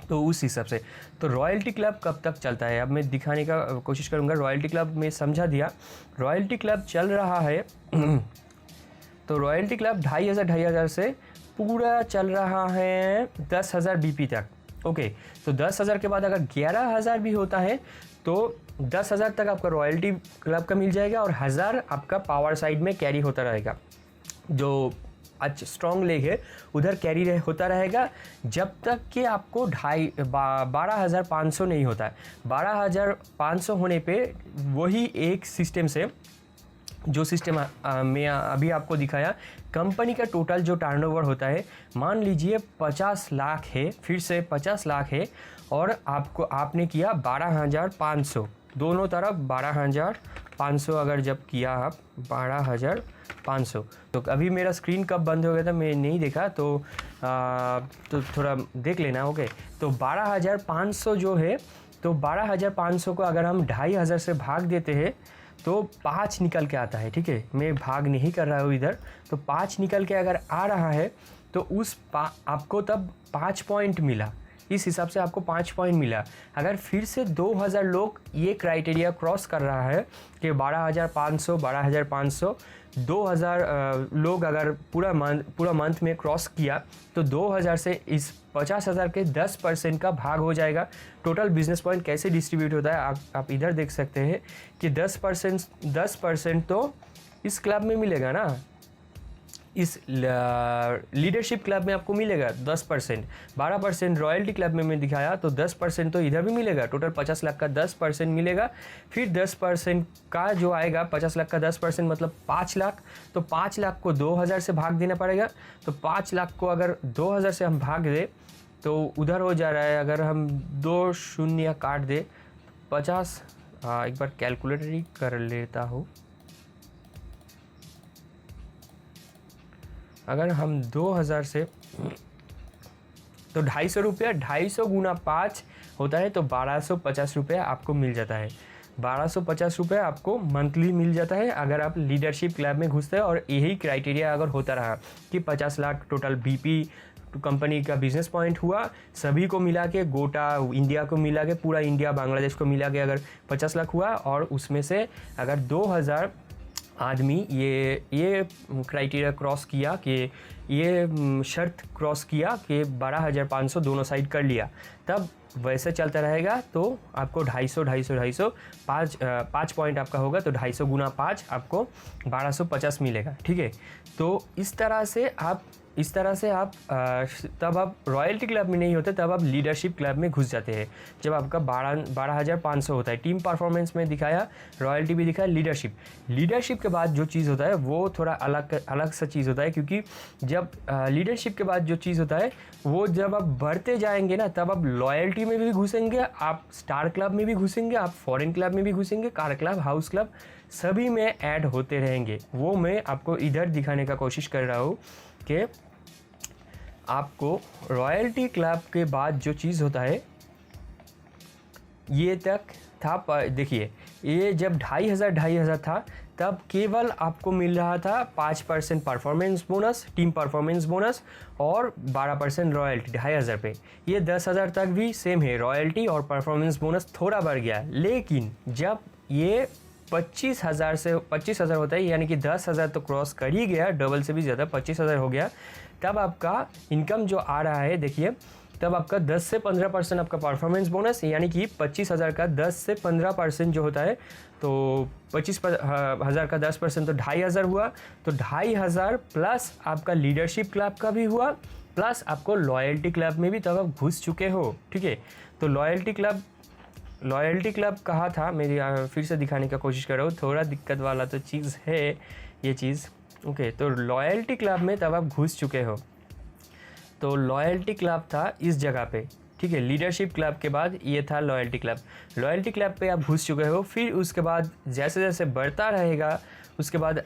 तो उस हिसाब से। तो रॉयल्टी क्लब कब तक चलता है, अब मैं दिखाने का कोशिश करूंगा। रॉयल्टी क्लब में समझा दिया, रॉयल्टी क्लब चल रहा है तो रॉयल्टी क्लब 2,500 से पूरा चल रहा है 10,000 BP तक। ओके, तो 10,000 के बाद अगर 11,000 भी होता है, तो 10,000 तक आपका रॉयल्टी क्लब का मिल जाएगा, और 1,000 आपका पावर साइड में कैरी होता रहेगा। जो अच्छा स्ट्रॉन्ग लेग है उधर कैरी होता रहेगा, जब तक कि आपको 12,500 नहीं होता है। 12,500 होने पे वही एक सिस्टम से, जो सिस्टम में अभी आपको दिखाया, कंपनी का टोटल जो टर्नओवर होता है, मान लीजिए 50 लाख है, फिर से 50 लाख है, और आपने किया 12,500, दोनों तरफ 12,500 अगर जब किया आप 12,500, तो अभी मेरा स्क्रीन कब बंद हो गया था मैं नहीं देखा, तो थोड़ा देख लेना। ओके, तो 12,500 जो है, तो 12,500 को अगर हम 2,500 से भाग देते हैं, तो 5 निकल के आता है। ठीक है, मैं भाग नहीं कर रहा हूँ इधर, तो 5 निकल के अगर आ रहा है, तो आपको तब 5 पॉइंट मिला। इस हिसाब से आपको 5 पॉइंट मिला। अगर फिर से 2,000 लोग ये क्राइटेरिया क्रॉस कर रहा है कि 12,500 2000 लोग अगर पूरा मंथ में क्रॉस किया तो 2000 से इस 50,000 के 10% का भाग हो जाएगा। टोटल बिजनेस पॉइंट कैसे डिस्ट्रीब्यूट होता है आप इधर देख सकते हैं कि 10% तो इस क्लब में मिलेगा ना, इस लीडरशिप क्लब में आपको मिलेगा 10%, 12% रॉयल्टी क्लब में दिखाया तो 10% तो इधर भी मिलेगा। टोटल 50 लाख का 10% मिलेगा। फिर 10% का जो आएगा 50 लाख का 10% मतलब 5 लाख, तो 5 लाख को 2000 से भाग देना पड़ेगा। तो 5 लाख को अगर 2000 से हम भाग दें तो उधर हो जा रहा है, अगर हम 2 शून्य काट दे 50, एक बार कैलकुलेटर ही कर लेता हूँ। अगर हम 2000 से तो 250 रुपया, 250 गुना 5 होता है तो 1250 रुपया आपको मिल जाता है। 1250 रुपया आपको मंथली मिल जाता है अगर आप लीडरशिप क्लब में घुसते हैं। और यही क्राइटेरिया अगर होता रहा कि 50 लाख टोटल बीपी कंपनी का बिजनेस पॉइंट हुआ, सभी को मिला के, गोटा इंडिया को मिला के, पूरा इंडिया बांग्लादेश को मिला के अगर 50 लाख हुआ और उसमें से अगर 2000 आदमी ये क्राइटेरिया क्रॉस किया कि ये शर्त क्रॉस किया कि 12,500 दोनों साइड कर लिया, तब वैसे चलता रहेगा। तो आपको 250 5 पॉइंट आपका होगा तो 250 गुना 5 आपको 1250 मिलेगा। ठीक है, तो इस तरह से आप तब आप रॉयल्टी क्लब में नहीं होते, तब आप लीडरशिप क्लब में घुस जाते हैं जब आपका 12,500 होता है। टीम परफॉर्मेंस में दिखाया, रॉयल्टी भी दिखाया, लीडरशिप के बाद जो चीज़ होता है वो थोड़ा अलग सा चीज़ होता है, क्योंकि जब लीडरशिप के बाद जो चीज़ होता है वो जब आप बढ़ते जाएंगे ना, तब आप लॉयल्टी में भी घुसेंगे, आप स्टार क्लब में भी घुसेंगे, आप फॉरेन क्लब में भी घुसेंगे, कार क्लब, हाउस क्लब, सभी में ऐड होते रहेंगे। वो मैं आपको इधर दिखाने का कोशिश कर रहा हूँ कि आपको रॉयल्टी क्लब के बाद जो चीज़ होता है ये तक था। देखिए, ये जब 2,500 था तब केवल आपको मिल रहा था 5% performance bonus, team performance bonus और 12% रॉयल्टी 2,500 पे। ये 10,000 तक भी सेम है, रॉयल्टी और परफॉर्मेंस बोनस थोड़ा बढ़ गया। लेकिन जब ये 25,000 होता है, यानी कि 10,000 तो क्रॉस कर ही गया, डबल से भी ज़्यादा 25,000 हो गया, तब आपका इनकम जो आ रहा है देखिए, तब आपका 10 से 15% आपका परफॉर्मेंस बोनस, यानी कि 25,000 का 10 से 15% जो होता है, तो 25,000 का 10% तो 2,500 हुआ। तो 2,500 प्लस आपका लीडरशिप क्लब का भी हुआ, प्लस आपको लॉयल्टी क्लब में भी तब आप घुस चुके हो। ठीक है, तो लॉयल्टी क्लब कहा था, मेरी फिर से दिखाने का कोशिश कर रहा हूँ, थोड़ा दिक्कत वाला तो चीज़ है ये चीज़। ओके, तो लॉयल्टी क्लब में तब आप घुस चुके हो। तो लॉयल्टी क्लब था इस जगह पे। ठीक है, लीडरशिप क्लब के बाद ये था लॉयल्टी क्लब पे आप घुस चुके हो। फिर उसके बाद जैसे जैसे बढ़ता रहेगा, उसके बाद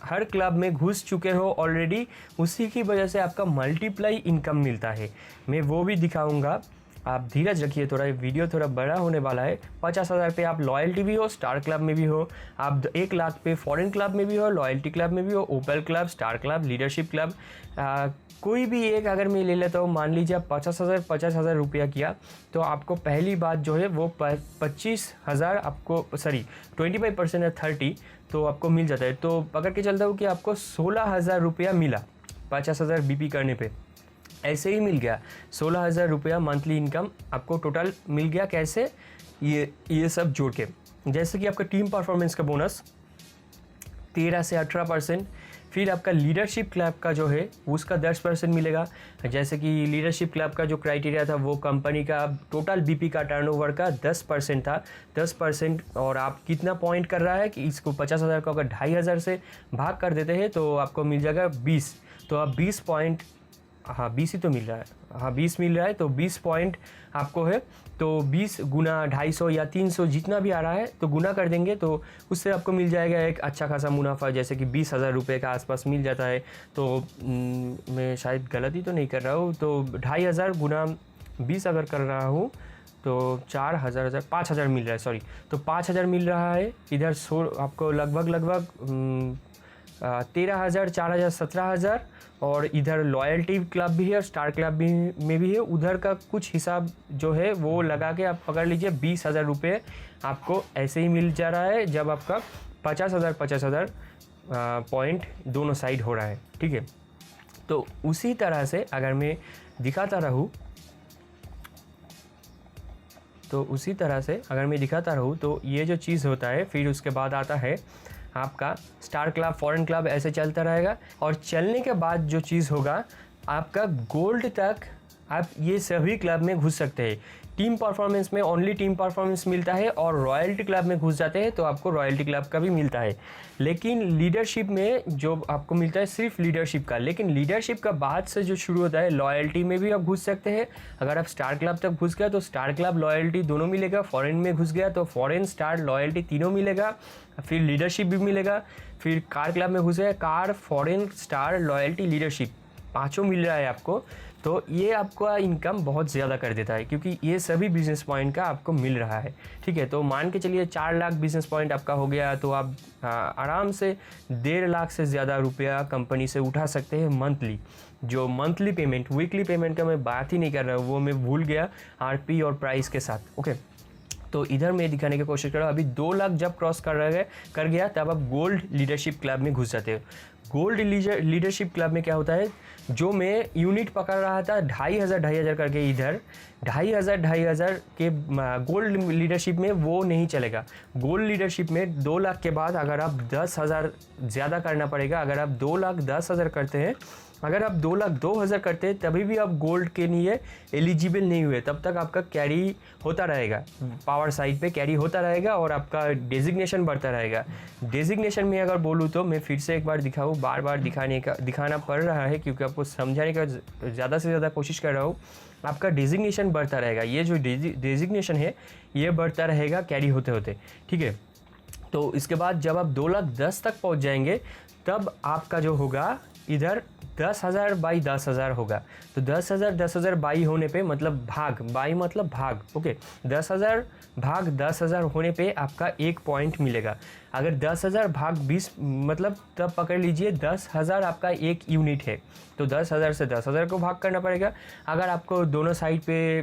हर क्लब में घुस चुके हो ऑलरेडी, उसी की वजह से आपका मल्टीप्लाई इनकम मिलता है। मैं वो भी दिखाऊंगा, आप धीरज रखिए, थोड़ा वीडियो थोड़ा बड़ा होने वाला है। 50,000 पे आप लॉयल्टी भी हो, स्टार क्लब में भी हो, आप 1 लाख पे फॉरेन क्लब में भी हो, लॉयल्टी क्लब में भी हो, opal club, star club, leadership club, कोई भी एक अगर मैं ले लेता हूँ, मान लीजिए आप 50,000 रुपया किया, तो आपको पहली बात जो है वो 25,000 आपको 25% या 30 तो आपको मिल जाता है। तो पकड़ के चलता हूँ कि आपको 16,000 रुपया मिला 50,000 बीपी करने पे, ऐसे ही मिल गया 16,000 रुपया मंथली इनकम आपको टोटल मिल गया। कैसे? ये सब जोड़ के, जैसे कि आपका टीम परफॉर्मेंस का बोनस 13 से 18%, फिर आपका लीडरशिप क्लब का जो है उसका 10% मिलेगा। जैसे कि लीडरशिप क्लब का जो क्राइटेरिया था वो कंपनी का टोटल बीपी का टर्नओवर का 10% था, 10%। और आप कितना पॉइंट कर रहा है कि इसको 50,000 को अगर 2,500 से भाग कर देते हैं तो आपको मिल जाएगा 20। तो आप 20 पॉइंट, 20 ही तो मिल रहा है, 20 मिल रहा है, तो 20 पॉइंट आपको है। तो 20 गुना 250 या 300 जितना भी आ रहा है तो गुना कर देंगे, तो उससे आपको मिल जाएगा एक अच्छा खासा मुनाफा, जैसे कि 20,000 रुपये का आसपास मिल जाता है। तो मैं शायद गलती तो नहीं कर रहा हूँ, तो 2,500 गुना 20 अगर कर रहा हूँ तो 5,000 मिल रहा है, सॉरी, तो 5,000 मिल रहा है इधर। आपको लगभग 13,000, 4,000, 17,000, और इधर लॉयल्टी क्लब भी है और स्टार क्लब भी में भी है, उधर का कुछ हिसाब जो है वो लगा के आप पकड़ लीजिए 20,000 रुपये आपको ऐसे ही मिल जा रहा है जब आपका 50,000 पॉइंट दोनों साइड हो रहा है, ठीक है। तो उसी तरह से अगर मैं दिखाता रहूँ तो ये जो चीज़ होता है, फिर उसके बाद आता है आपका स्टार क्लब, फॉरेन क्लब, ऐसे चलता रहेगा। और चलने के बाद जो चीज़ होगा, आपका गोल्ड तक आप ये सभी क्लब में घुस सकते हैं। टीम परफॉर्मेंस में ओनली टीम परफॉर्मेंस मिलता है, और रॉयल्टी क्लब में घुस जाते हैं तो आपको रॉयल्टी क्लब का भी मिलता है। लेकिन लीडरशिप में जो आपको मिलता है सिर्फ लीडरशिप का, लेकिन लीडरशिप का बाद से जो शुरू होता है, लॉयल्टी में भी आप घुस सकते हैं। अगर आप स्टार क्लब तक घुस गए तो स्टार क्लब लॉयल्टी दोनों मिलेगा, फॉरेन में घुस गया तो फॉरेन स्टार लॉयल्टी तीनों मिलेगा, फिर लीडरशिप भी मिलेगा। फिर कार क्लब में घुस गए, car, foreign, star, loyalty, leadership, पाँचों मिल रहा है आपको। तो ये आपका इनकम बहुत ज़्यादा कर देता है, क्योंकि ये सभी बिजनेस पॉइंट का आपको मिल रहा है, ठीक है। तो मान के चलिए 4 लाख बिजनेस पॉइंट आपका हो गया, तो आप आराम से 1.5 लाख से ज़्यादा रुपया कंपनी से उठा सकते हैं मंथली। जो मंथली पेमेंट, वीकली पेमेंट का मैं बात ही नहीं कर रहा हूँ, वो मैं भूल गया आरपी और प्राइस के साथ, ओके। तो इधर मैं दिखाने की कोशिश कर रहा हूँ। अभी 2 लाख जब क्रॉस कर गया तब आप गोल्ड लीडरशिप क्लब में घुस जाते हो। गोल्ड लीडरशिप क्लब में क्या होता है, जो मैं यूनिट पकड़ रहा था 2,500 करके, इधर 2,500 के गोल्ड लीडरशिप में वो नहीं चलेगा। गोल्ड लीडरशिप में 2 लाख के बाद अगर आप 10,000 ज़्यादा करना पड़ेगा। अगर आप 2,10,000 करते हैं, अगर आप 2,02,000 करते हैं, तभी भी आप गोल्ड के लिए एलिजिबल नहीं हुए, तब तक आपका कैरी होता रहेगा, पावर साइड पे कैरी होता रहेगा और आपका डेजिग्नेशन बढ़ता रहेगा। डेजिग्नेशन में अगर बोलूँ तो मैं फिर से एक बार दिखाऊँ, बार बार दिखाना पड़ रहा है क्योंकि आपको समझाने का ज़्यादा से ज़्यादा कोशिश कर रहा हूँ। आपका डेजिग्नेशन बढ़ता रहेगा, ये जो डेजिग्नेशन है ये बढ़ता रहेगा कैरी होते होते, ठीक है। तो इसके बाद जब आप 2,10,000 तक पहुँच जाएंगे, तब आपका जो होगा इधर 10,000 बाई 10,000 होगा। तो 10,000 बाई होने पे मतलब भाग, ओके। 10,000 भाग 10,000 होने पे आपका 1 पॉइंट मिलेगा। अगर 10,000 भाग 20 मतलब तब पकड़ लीजिए 10,000 आपका एक यूनिट है, तो 10,000 से 10,000 को भाग करना पड़ेगा। अगर आपको दोनों साइड पे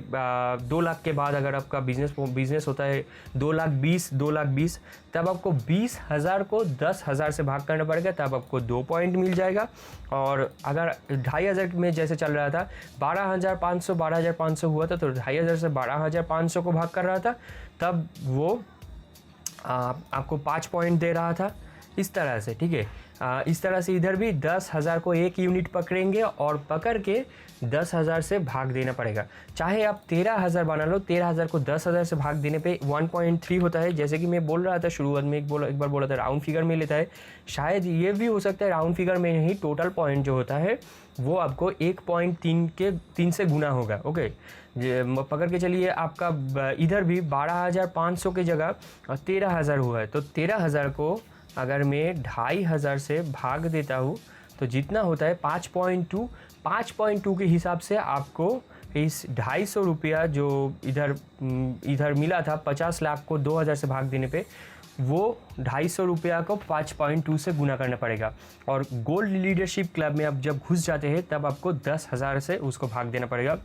2 लाख के बाद अगर आपका बिजनेस होता है 2,20,000, तब आपको 20,000 को 10,000 से भाग करना पड़ेगा, तब आपको 2 पॉइंट मिल जाएगा। और अगर 2,500 में जैसे चल रहा था 12,500 हुआ था, तो 2,500 से 12,500 को भाग कर रहा था, तब वो आपको 5 पॉइंट दे रहा था, इस तरह से, ठीक है। इस तरह से इधर भी 10,000 को एक यूनिट पकड़ेंगे और पकड़ के 10,000 से भाग देना पड़ेगा। चाहे आप 13,000 बना लो, 13,000 को 10,000 से भाग देने पे 1.3 होता है। जैसे कि मैं बोल रहा था शुरुआत में, एक बार बोला था राउंड फिगर में लेता है, शायद ये भी हो सकता है राउंड फिगर में नहीं, टोटल पॉइंट जो होता है वो आपको 1.3 से गुना होगा, ओके। पकड़ के चलिए आपका इधर भी 12,500 की जगह 13,000 हुआ है, तो 13,000 को अगर मैं 2,500 से भाग देता हूँ तो जितना होता है 5.2 के हिसाब से आपको इस 250 रुपया जो इधर मिला था 50 लाख को 2,000 से भाग देने पे, वो 250 रुपया को 5.2 से गुना करना पड़ेगा। और गोल्ड लीडरशिप क्लब में आप जब घुस जाते हैं तब आपको 10,000 से उसको भाग देना पड़ेगा।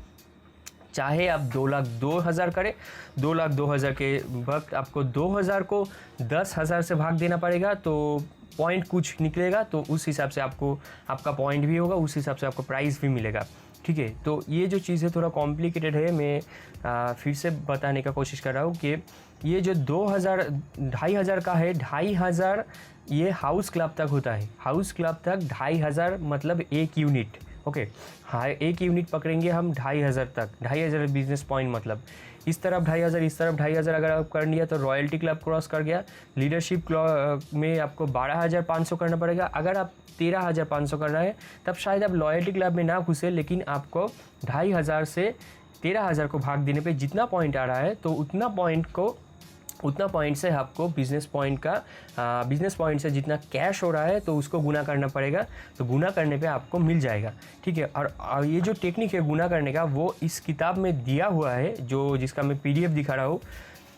चाहे आप 2,02,000 करें, 2,02,000 के वक्त आपको 2,000 को 10,000 से भाग देना पड़ेगा, तो पॉइंट कुछ निकलेगा, तो उस हिसाब से आपका पॉइंट भी होगा, उस हिसाब से आपको प्राइस भी मिलेगा, ठीक है। तो ये जो चीज़ है थोड़ा कॉम्प्लिकेटेड है, मैं फिर से बताने का कोशिश कर रहा हूँ कि ये जो 2,500 का है, 2,500 ये हाउस क्लब तक होता है। हाउस क्लब तक 2,500 मतलब एक यूनिट, ओके। हाँ, एक यूनिट पकड़ेंगे हम 2,500 तक, 2,500 बिजनेस पॉइंट मतलब इस तरफ 2,500, इस तरफ 2,500 अगर आप कर लिया तो रॉयल्टी क्लब क्रॉस कर गया। लीडरशिप क्लब में आपको 12,500 करना पड़ेगा। अगर आप 13,500 कर रहे हैं तब शायद आप लॉयल्टी क्लब में ना घुसे, लेकिन आपको 2,500 से 13,000 को भाग देने पे जितना पॉइंट आ रहा है, तो उतना पॉइंट से आपको बिजनेस पॉइंट से जितना कैश हो रहा है तो उसको गुना करना पड़ेगा, तो गुना करने पे आपको मिल जाएगा, ठीक है। और ये जो टेक्निक है गुना करने का, वो इस किताब में दिया हुआ है, जिसका मैं PDF दिखा रहा हूँ।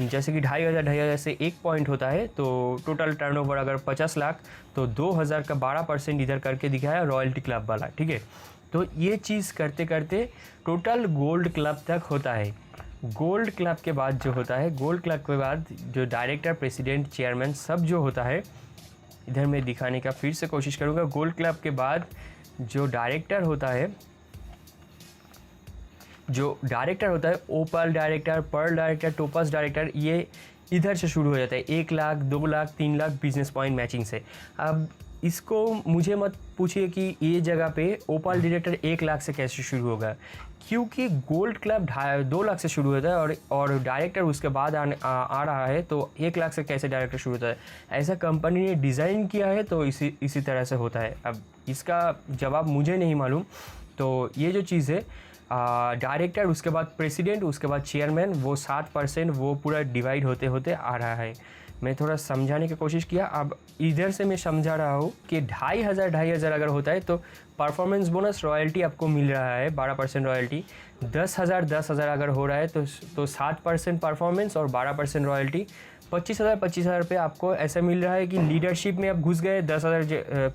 जैसे कि 2,500 से 1 पॉइंट होता है, तो टोटल टर्नओवर अगर 50 लाख, तो 2,000 का 12% इधर करके दिखाया रॉयल्टी क्लब वाला, ठीक है। तो ये चीज़ करते करते टोटल गोल्ड क्लब तक होता है। गोल्ड क्लब के बाद जो होता है, गोल्ड क्लब के बाद जो डायरेक्टर, प्रेसिडेंट, चेयरमैन सब जो होता है, इधर मैं दिखाने का फिर से कोशिश करूँगा। गोल्ड क्लब के बाद जो डायरेक्टर होता है, ओपल डायरेक्टर, पर्ल डायरेक्टर, टोपस डायरेक्टर, ये इधर से शुरू हो जाता है 1 lakh, 2 lakh, 3 lakh business point matching से। अब इसको मुझे मत पूछिए कि ये जगह पे ओपल डायरेक्टर 1 लाख से कैसे शुरू होगा, क्योंकि गोल्ड क्लब 2 लाख से शुरू होता है और डायरेक्टर उसके बाद आ रहा है, तो 1 लाख से कैसे डायरेक्टर शुरू होता है। ऐसा कंपनी ने डिज़ाइन किया है, तो इसी तरह से होता है। अब इसका जवाब मुझे नहीं मालूम। तो ये जो चीज़ है, डायरेक्टर, उसके बाद प्रेसिडेंट, उसके बाद चेयरमैन, वो 7% वो पूरा डिवाइड होते होते आ रहा है। मैं थोड़ा समझाने की कोशिश किया। अब इधर से मैं समझा रहा हूँ कि 2,500 अगर होता है तो परफॉर्मेंस बोनस रॉयल्टी आपको मिल रहा है 12% रॉयल्टी। 10,000 अगर हो रहा है तो 7% परफॉर्मेंस और 12% रॉयल्टी। 25,000 रुपये आपको ऐसा मिल रहा है कि लीडरशिप में आप घुस गए, 10,000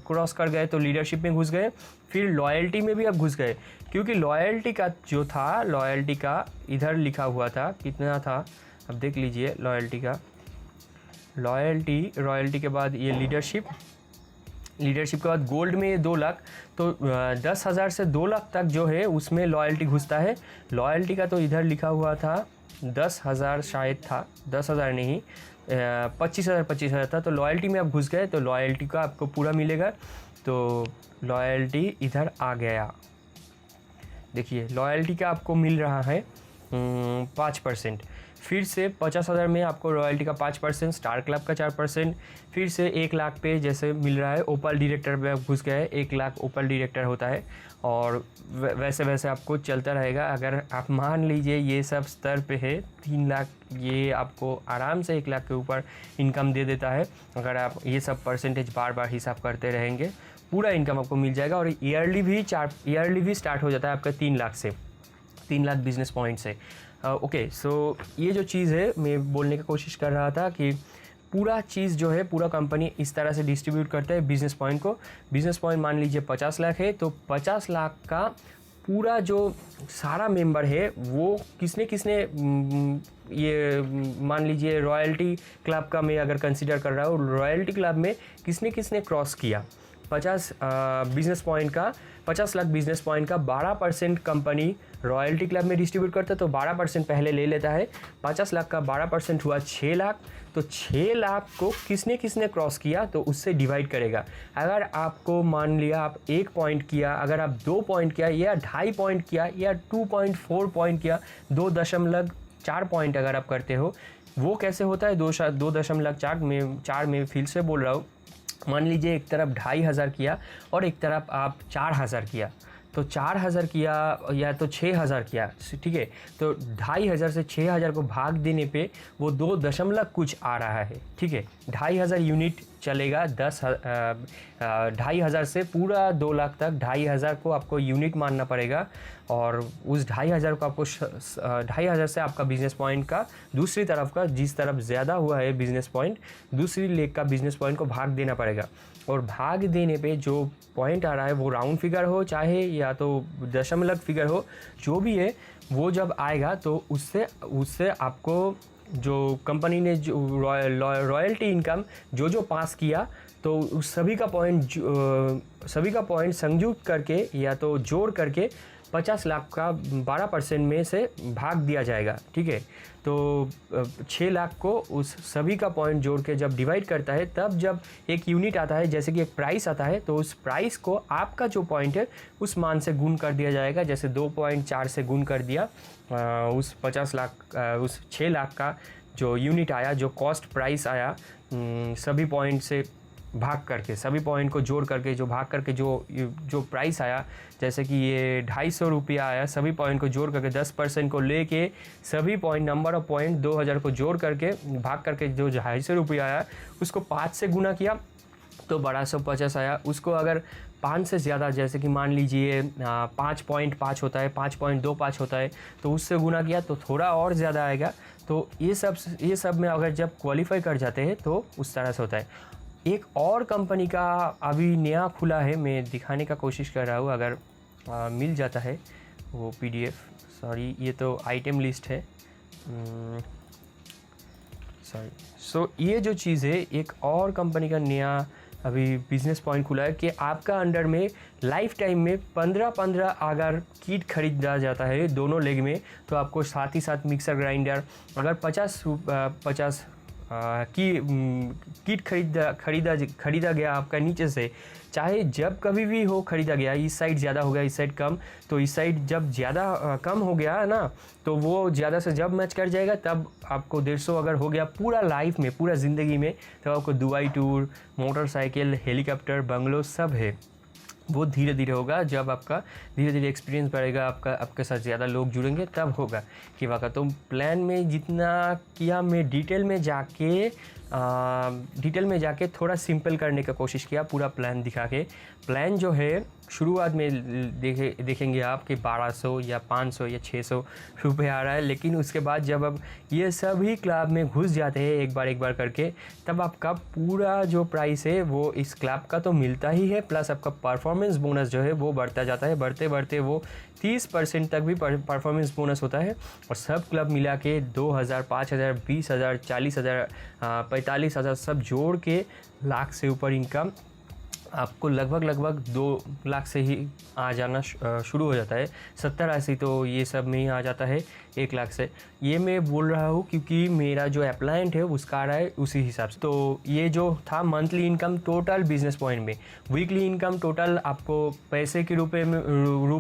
क्रॉस कर गए तो लीडरशिप में घुस गए, फिर लॉयल्टी में भी आप घुस गए। क्योंकि लॉयल्टी का जो था, लॉयल्टी का इधर लिखा हुआ था कितना था, अब देख लीजिए। रॉयल्टी के बाद ये लीडरशिप के बाद गोल्ड में 2 लाख, तो 10,000 से 2 लाख तक जो है उसमें लॉयल्टी घुसता है। लॉयल्टी का तो इधर लिखा हुआ था 10,000 शायद था, 10,000 नहीं, 25,000 था। तो लॉयल्टी में आप घुस गए तो लॉयल्टी का आपको पूरा मिलेगा। तो लॉयल्टी इधर आ गया, देखिए लॉयल्टी का आपको मिल रहा है 5%। फिर से 50,000 में आपको रॉयल्टी का 5%, स्टार क्लब का 4%, फिर से 1 लाख पे जैसे मिल रहा है। ओपल डायरेक्टर में आप घुस गए, 1 लाख ओपल डायरेक्टर होता है, और वैसे वैसे आपको चलता रहेगा। अगर आप मान लीजिए ये सब स्तर पे है 3 लाख, ये आपको आराम से 1 लाख के ऊपर इनकम दे देता है। अगर आप ये सब परसेंटेज बार बार हिसाब करते रहेंगे, पूरा इनकम आपको मिल जाएगा। और ईयरली भी स्टार्ट हो जाता है आपका 3 लाख से, 3 लाख बिजनेस पॉइंट से। ओके, सो ये जो चीज़ है मैं बोलने की कोशिश कर रहा था कि पूरा चीज़ जो है, पूरा कंपनी इस तरह से डिस्ट्रीब्यूट करता है बिजनेस पॉइंट को। बिजनेस पॉइंट मान लीजिए 50 लाख है, तो 50 लाख का पूरा जो सारा मेंबर है वो किसने ये मान लीजिए रॉयल्टी क्लब का मैं अगर कंसिडर कर रहा हूँ, रॉयल्टी क्लब में किसने क्रॉस किया 50 बिजनेस पॉइंट का, 50 लाख बिजनेस पॉइंट का 12% कंपनी रॉयल्टी क्लब में डिस्ट्रीब्यूट करता है। तो 12% पहले ले लेता है। 50 लाख का 12% हुआ 6 लाख। तो 6 लाख को किसने क्रॉस किया तो उससे डिवाइड करेगा। अगर आपको मान लिया आप 1 पॉइंट किया, अगर आप 2 पॉइंट किया, या 2.5 पॉइंट किया, या 2.4 पॉइंट किया, 2.4 पॉइंट अगर आप करते हो, वो कैसे होता है 2.4 में फिर से बोल रहा हूँ। मान लीजिए एक तरफ 2,500 किया और एक तरफ आप 4,000 किया, तो 4,000 किया या तो 6,000 किया, ठीक है। तो 2,500 से 6,000 को भाग देने पे वो 2 दशमलव कुछ आ रहा है, ठीक है। 2,500 यूनिट चलेगा, 2,500 से पूरा 2 लाख तक 2,500 को आपको यूनिट मानना पड़ेगा। और उस 2,500 को आपको 2,500 से आपका बिजनेस पॉइंट का दूसरी तरफ का, जिस तरफ ज़्यादा हुआ है बिजनेस पॉइंट, दूसरी लेग का बिजनेस पॉइंट को भाग देना पड़ेगा। और भाग देने पे जो पॉइंट आ रहा है वो राउंड फिगर हो चाहे या तो दशमलव फिगर हो, जो भी है वो जब आएगा तो उससे आपको जो कंपनी ने जो रॉयल्टी इनकम जो पास किया, तो उस सभी का पॉइंट संयुक्त करके या तो जोड़ करके 50 लाख का 12% में से भाग दिया जाएगा, ठीक है। तो 6 लाख को उस सभी का पॉइंट जोड़ के जब डिवाइड करता है, तब जब एक यूनिट आता है, जैसे कि एक प्राइस आता है, तो उस प्राइस को आपका जो पॉइंट है उस मान से गुण कर दिया जाएगा। जैसे 2.4 से गुण कर दिया उस 50 लाख, उस 6 लाख का जो यूनिट आया, जो कॉस्ट प्राइस आया, सभी पॉइंट से भाग करके, सभी पॉइंट को जोड़ करके जो भाग करके जो प्राइस आया, जैसे कि ये 250 रुपया आया, सभी पॉइंट को जोड़ करके 10% को लेके सभी पॉइंट, नंबर ऑफ पॉइंट 2,000 को जोड़ करके भाग करके जो 250 रुपया आया उसको 5 से गुना किया तो 1250 आया। उसको अगर 5 से ज़्यादा, जैसे कि मान लीजिए 5.5 होता है, 5.25 होता है, तो उससे गुना किया तो थोड़ा और ज़्यादा आएगा। तो ये सब में अगर जब क्वालिफाई कर जाते हैं तो उस तरह से होता है। एक और कंपनी का अभी नया खुला है, मैं दिखाने का कोशिश कर रहा हूँ, अगर मिल जाता है वो PDF, सॉरी ये तो आइटम लिस्ट है, सॉरी। सो ये जो चीज़ है, एक और कंपनी का नया अभी बिजनेस पॉइंट खुला है कि आपका अंडर में लाइफ टाइम में 15-15 अगर किट खरीदा जाता है दोनों लेग में, तो आपको साथ ही साथ मिक्सर ग्राइंडर, अगर 50 किट खरीदा गया आपका नीचे से, चाहे जब कभी भी हो खरीदा गया, इस साइड ज़्यादा हो गया इस साइड कम, तो इस साइड जब ज़्यादा कम हो गया ना, तो वो ज़्यादा से जब मैच कर जाएगा तब आपको 150 अगर हो गया पूरा लाइफ में, पूरा ज़िंदगी में, तब आपको Dubai tour, motorcycle, helicopter, bungalow सब है। वो धीरे धीरे होगा, जब आपका धीरे धीरे एक्सपीरियंस बढ़ेगा, आपके साथ ज़्यादा लोग जुड़ेंगे तब होगा कि वाक़ई। तो प्लान में जितना किया, मैं डिटेल में जाके थोड़ा सिंपल करने का कोशिश किया, पूरा प्लान दिखा के। प्लान जो है शुरुआत में देखेंगे आप कि 1200 या 500 या 600 रुपये आ रहा है, लेकिन उसके बाद जब अब ये सभी क्लब में घुस जाते हैं एक बार करके, तब आपका पूरा जो प्राइस है वो इस क्लब का तो मिलता ही है, प्लस आपका परफॉर्मेंस बोनस जो है वो बढ़ता जाता है। बढ़ते वो 30% तक भी परफॉर्मेंस बोनस होता है। और सब क्लब मिला के 2000, 5000, 20,000, 40,000, 45,000 सब जोड़ के लाख से ऊपर इनकम आपको लगभग 2 लाख से ही आ जाना शुरू हो जाता है। 70-80 तो ये सब में ही आ जाता है 1 लाख से। ये मैं बोल रहा हूँ क्योंकि मेरा जो अप्लायंट है उसका आ रहा है उसी हिसाब से। तो ये जो था monthly income total business point में, वीकली इनकम टोटल आपको पैसे के रूप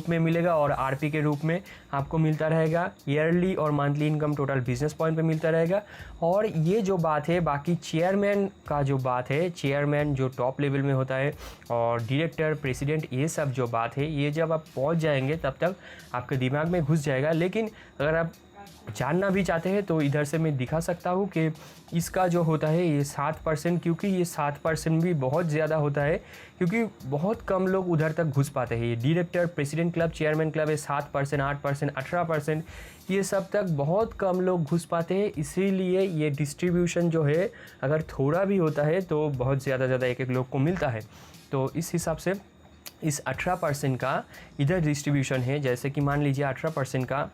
में मिलेगा और आरपी के रूप में आपको मिलता रहेगा। ईयरली और monthly income total business point पे मिलता रहेगा। और ये जो बात है बाकी चेयरमैन का जो बात है, चेयरमैन जो टॉप लेवल में होता है और डायरेक्टर, प्रेसिडेंट, ये सब जो बात है, ये जब आप पहुंच जाएंगे तब तक आपके दिमाग में घुस जाएगा। लेकिन अगर आप जानना भी चाहते हैं तो इधर से मैं दिखा सकता हूँ कि इसका जो होता है ये 7%, क्योंकि ये 7% भी बहुत ज़्यादा होता है, क्योंकि बहुत कम लोग उधर तक घुस पाते हैं। ये director, president club, chairman club है 7%, 8%, 18%, ये सब तक बहुत कम लोग घुस पाते हैं। इसीलिए ये डिस्ट्रीब्यूशन जो है अगर थोड़ा भी होता है तो बहुत ज़्यादा एक लोग को मिलता है। तो इस हिसाब से इस 18% का इधर डिस्ट्रीब्यूशन है। जैसे कि मान लीजिए 18% का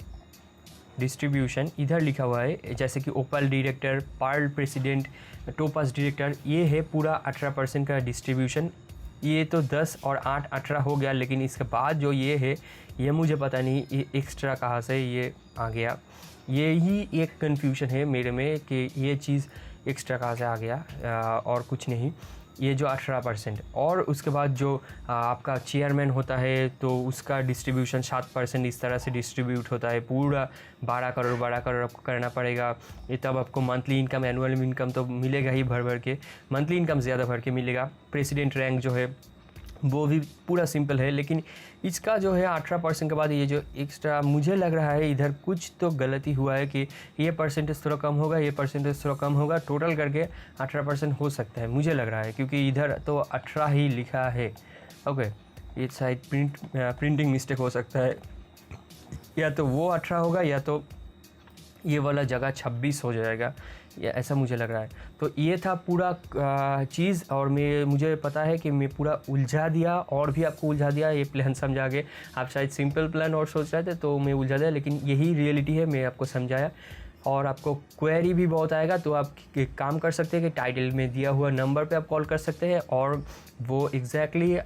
डिस्ट्रीब्यूशन इधर लिखा हुआ है, जैसे कि opal director, pearl president, topaz director, ये है पूरा 18% का डिस्ट्रीब्यूशन। ये तो 10 और 8 18 हो गया, लेकिन इसके बाद जो ये है ये मुझे पता नहीं ये एक्स्ट्रा कहाँ से ये आ गया। ये ही एक कन्फ्यूजन है मेरे में कि ये चीज़ एक्स्ट्रा कहाँ से आ गया, और कुछ नहीं। ये जो 18% और उसके बाद जो आपका चेयरमैन होता है तो उसका डिस्ट्रीब्यूशन 7% इस तरह से डिस्ट्रीब्यूट होता है। पूरा 12 करोड़ आपको करना पड़ेगा। ये तब आपको मंथली इनकम, एनुअल इनकम तो मिलेगा ही भर के, मंथली इनकम ज़्यादा भर के मिलेगा। प्रेसिडेंट रैंक जो है वो भी पूरा सिंपल है, लेकिन इसका जो है 18% के बाद ये जो एक्स्ट्रा, मुझे लग रहा है इधर कुछ तो गलती हुआ है कि ये परसेंटेज थोड़ा कम होगा, ये परसेंटेज थोड़ा कम होगा, टोटल करके 18% हो सकता है, मुझे लग रहा है, क्योंकि इधर तो 18 ही लिखा है। ओके, ये शायद प्रिंटिंग मिस्टेक हो सकता है, या तो वो 18 होगा या तो ये वाला जगह 26 हो जाएगा, या ऐसा मुझे लग रहा है। तो ये था पूरा चीज़, और मुझे पता है कि मैं पूरा उलझा दिया और भी आपको उलझा दिया ये प्लान समझा के। आप शायद सिंपल प्लान और सोच रहे थे तो मैं उलझा दिया, लेकिन यही रियलिटी है, मैं आपको समझाया। और आपको क्वेरी भी बहुत आएगा तो आप काम कर सकते हैं कि टाइटल में दिया हुआ नंबर पे आप कॉल कर सकते हैं, और वो एग्जैक्टली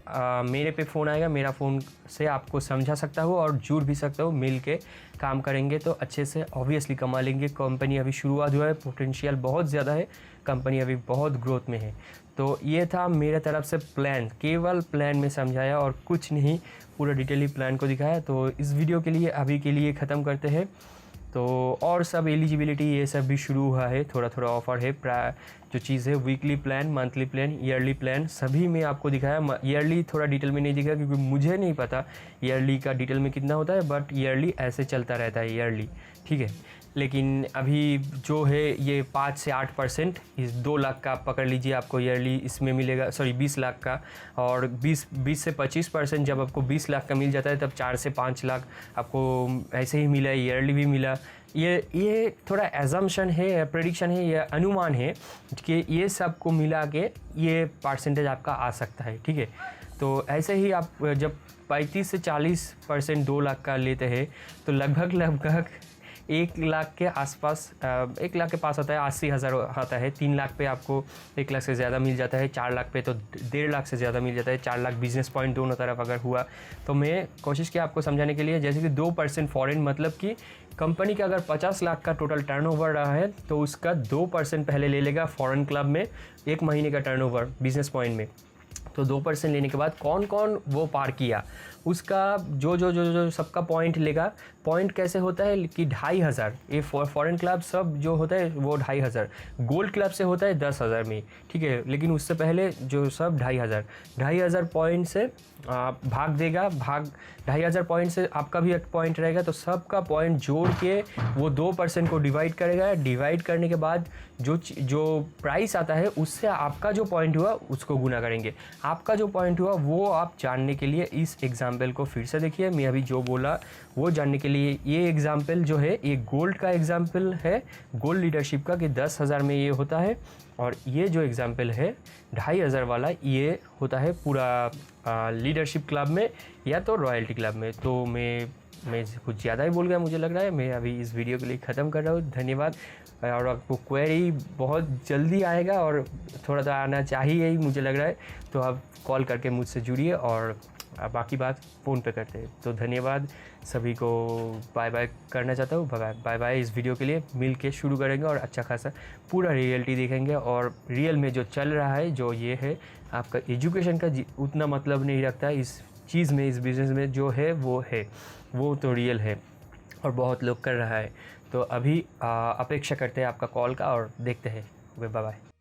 मेरे पे फ़ोन आएगा, मेरा फ़ोन से आपको समझा सकता हूँ और जुड़ भी सकता हूँ। मिल के काम करेंगे तो अच्छे से ऑब्वियसली कमा लेंगे। कंपनी अभी शुरुआत हुआ है, पोटेंशियल बहुत ज़्यादा है, कंपनी अभी बहुत ग्रोथ में है। तो ये था मेरे तरफ से प्लान, केवल प्लान में समझाया और कुछ नहीं, पूरा डिटेली प्लान को दिखाया। तो इस वीडियो के लिए अभी के लिए ख़त्म करते हैं। तो और सब एलिजिबिलिटी ये सब भी शुरू हुआ है, थोड़ा ऑफ़र है। जो चीज़ है weekly plan, monthly plan, yearly plan सभी में आपको दिखाया। ईयरली थोड़ा डिटेल में नहीं दिखाया क्योंकि मुझे नहीं पता ईयरली का डिटेल में कितना होता है, बट ईयरली ऐसे चलता रहता है ईयरली, ठीक है। लेकिन अभी जो है ये 5 से 8%, इस 2 लाख का आप पकड़ लीजिए, आपको ईयरली इसमें मिलेगा, सॉरी 20 लाख का। और 20 से 25% जब आपको 20 लाख का मिल जाता है तब 4 से 5 लाख आपको ऐसे ही मिला, ईयरली भी मिला। ये थोड़ा एजम्पशन है, प्रेडिक्शन है, या अनुमान है कि ये सब को मिला के ये परसेंटेज आपका आ सकता है, ठीक है। तो ऐसे ही आप जब 35 से 40% 2 लाख का लेते हैं तो लगभग 1 लाख के आसपास 1 लाख के पास आता है, 80,000 आता है। 3 लाख पे आपको 1 लाख से ज़्यादा मिल जाता है, 4 लाख पे तो 1.5 लाख से ज़्यादा मिल जाता है। 4 लाख बिजनेस पॉइंट दोनों तरफ अगर हुआ तो मैं कोशिश किया आपको समझाने के लिए। जैसे कि 2% फॉरेन, मतलब कि कंपनी का अगर 50 लाख का टोटल टर्नओवर रहा है तो उसका 2% पहले ले लेगा फॉरेन क्लब में 1 महीने का टर्नओवर बिजनेस पॉइंट में। तो 2% लेने के बाद कौन कौन वो पार किया उसका जो सबका पॉइंट लेगा। पॉइंट कैसे होता है कि 2,500, ये फॉरेन क्लब सब जो होता है वो 2,500, गोल्ड क्लब से होता है 10,000 में, ठीक है। लेकिन उससे पहले जो सब 2,500 पॉइंट से भाग देगा। 2,500 पॉइंट से आपका भी एक पॉइंट रहेगा, तो सबका पॉइंट जोड़ के वो 2% को डिवाइड करेगा। डिवाइड करने के बाद जो प्राइस आता है उससे आपका जो पॉइंट हुआ उसको गुना करेंगे। आपका जो पॉइंट हुआ वो आप जानने के लिए इस एग्जाम्पल को फिर से देखिए। मैं अभी जो बोला वो जानने के लिए, ये एग्जाम्पल जो है ये गोल्ड का एग्जाम्पल है, गोल्ड लीडरशिप का, कि 10,000 में ये होता है। और ये जो एग्जाम्पल है 2,500 वाला, ये होता है पूरा लीडरशिप क्लब में या तो रॉयल्टी क्लब में। तो मैं कुछ ज़्यादा ही बोल गया मुझे लग रहा है। मैं अभी इस वीडियो के लिए ख़त्म कर रहा हूँ। धन्यवाद। और आपको क्वेरी बहुत जल्दी आएगा और थोड़ा सा आना चाहिए ही मुझे लग रहा है, तो आप कॉल करके मुझसे जुड़िए और बाकी बात फ़ोन पे करते हैं। तो धन्यवाद सभी को, बाय बाय करना चाहता हूँ। Bye bye. इस वीडियो के लिए मिल के शुरू करेंगे और अच्छा खासा पूरा रियलिटी देखेंगे और रियल में जो चल रहा है, जो ये है आपका एजुकेशन का उतना मतलब नहीं रखता इस चीज़ में, इस बिज़नेस में जो है वो तो रियल है और बहुत लोग कर रहा है। तो अभी अपेक्षा करते हैं आपका कॉल का और देखते हैं। Bye bye.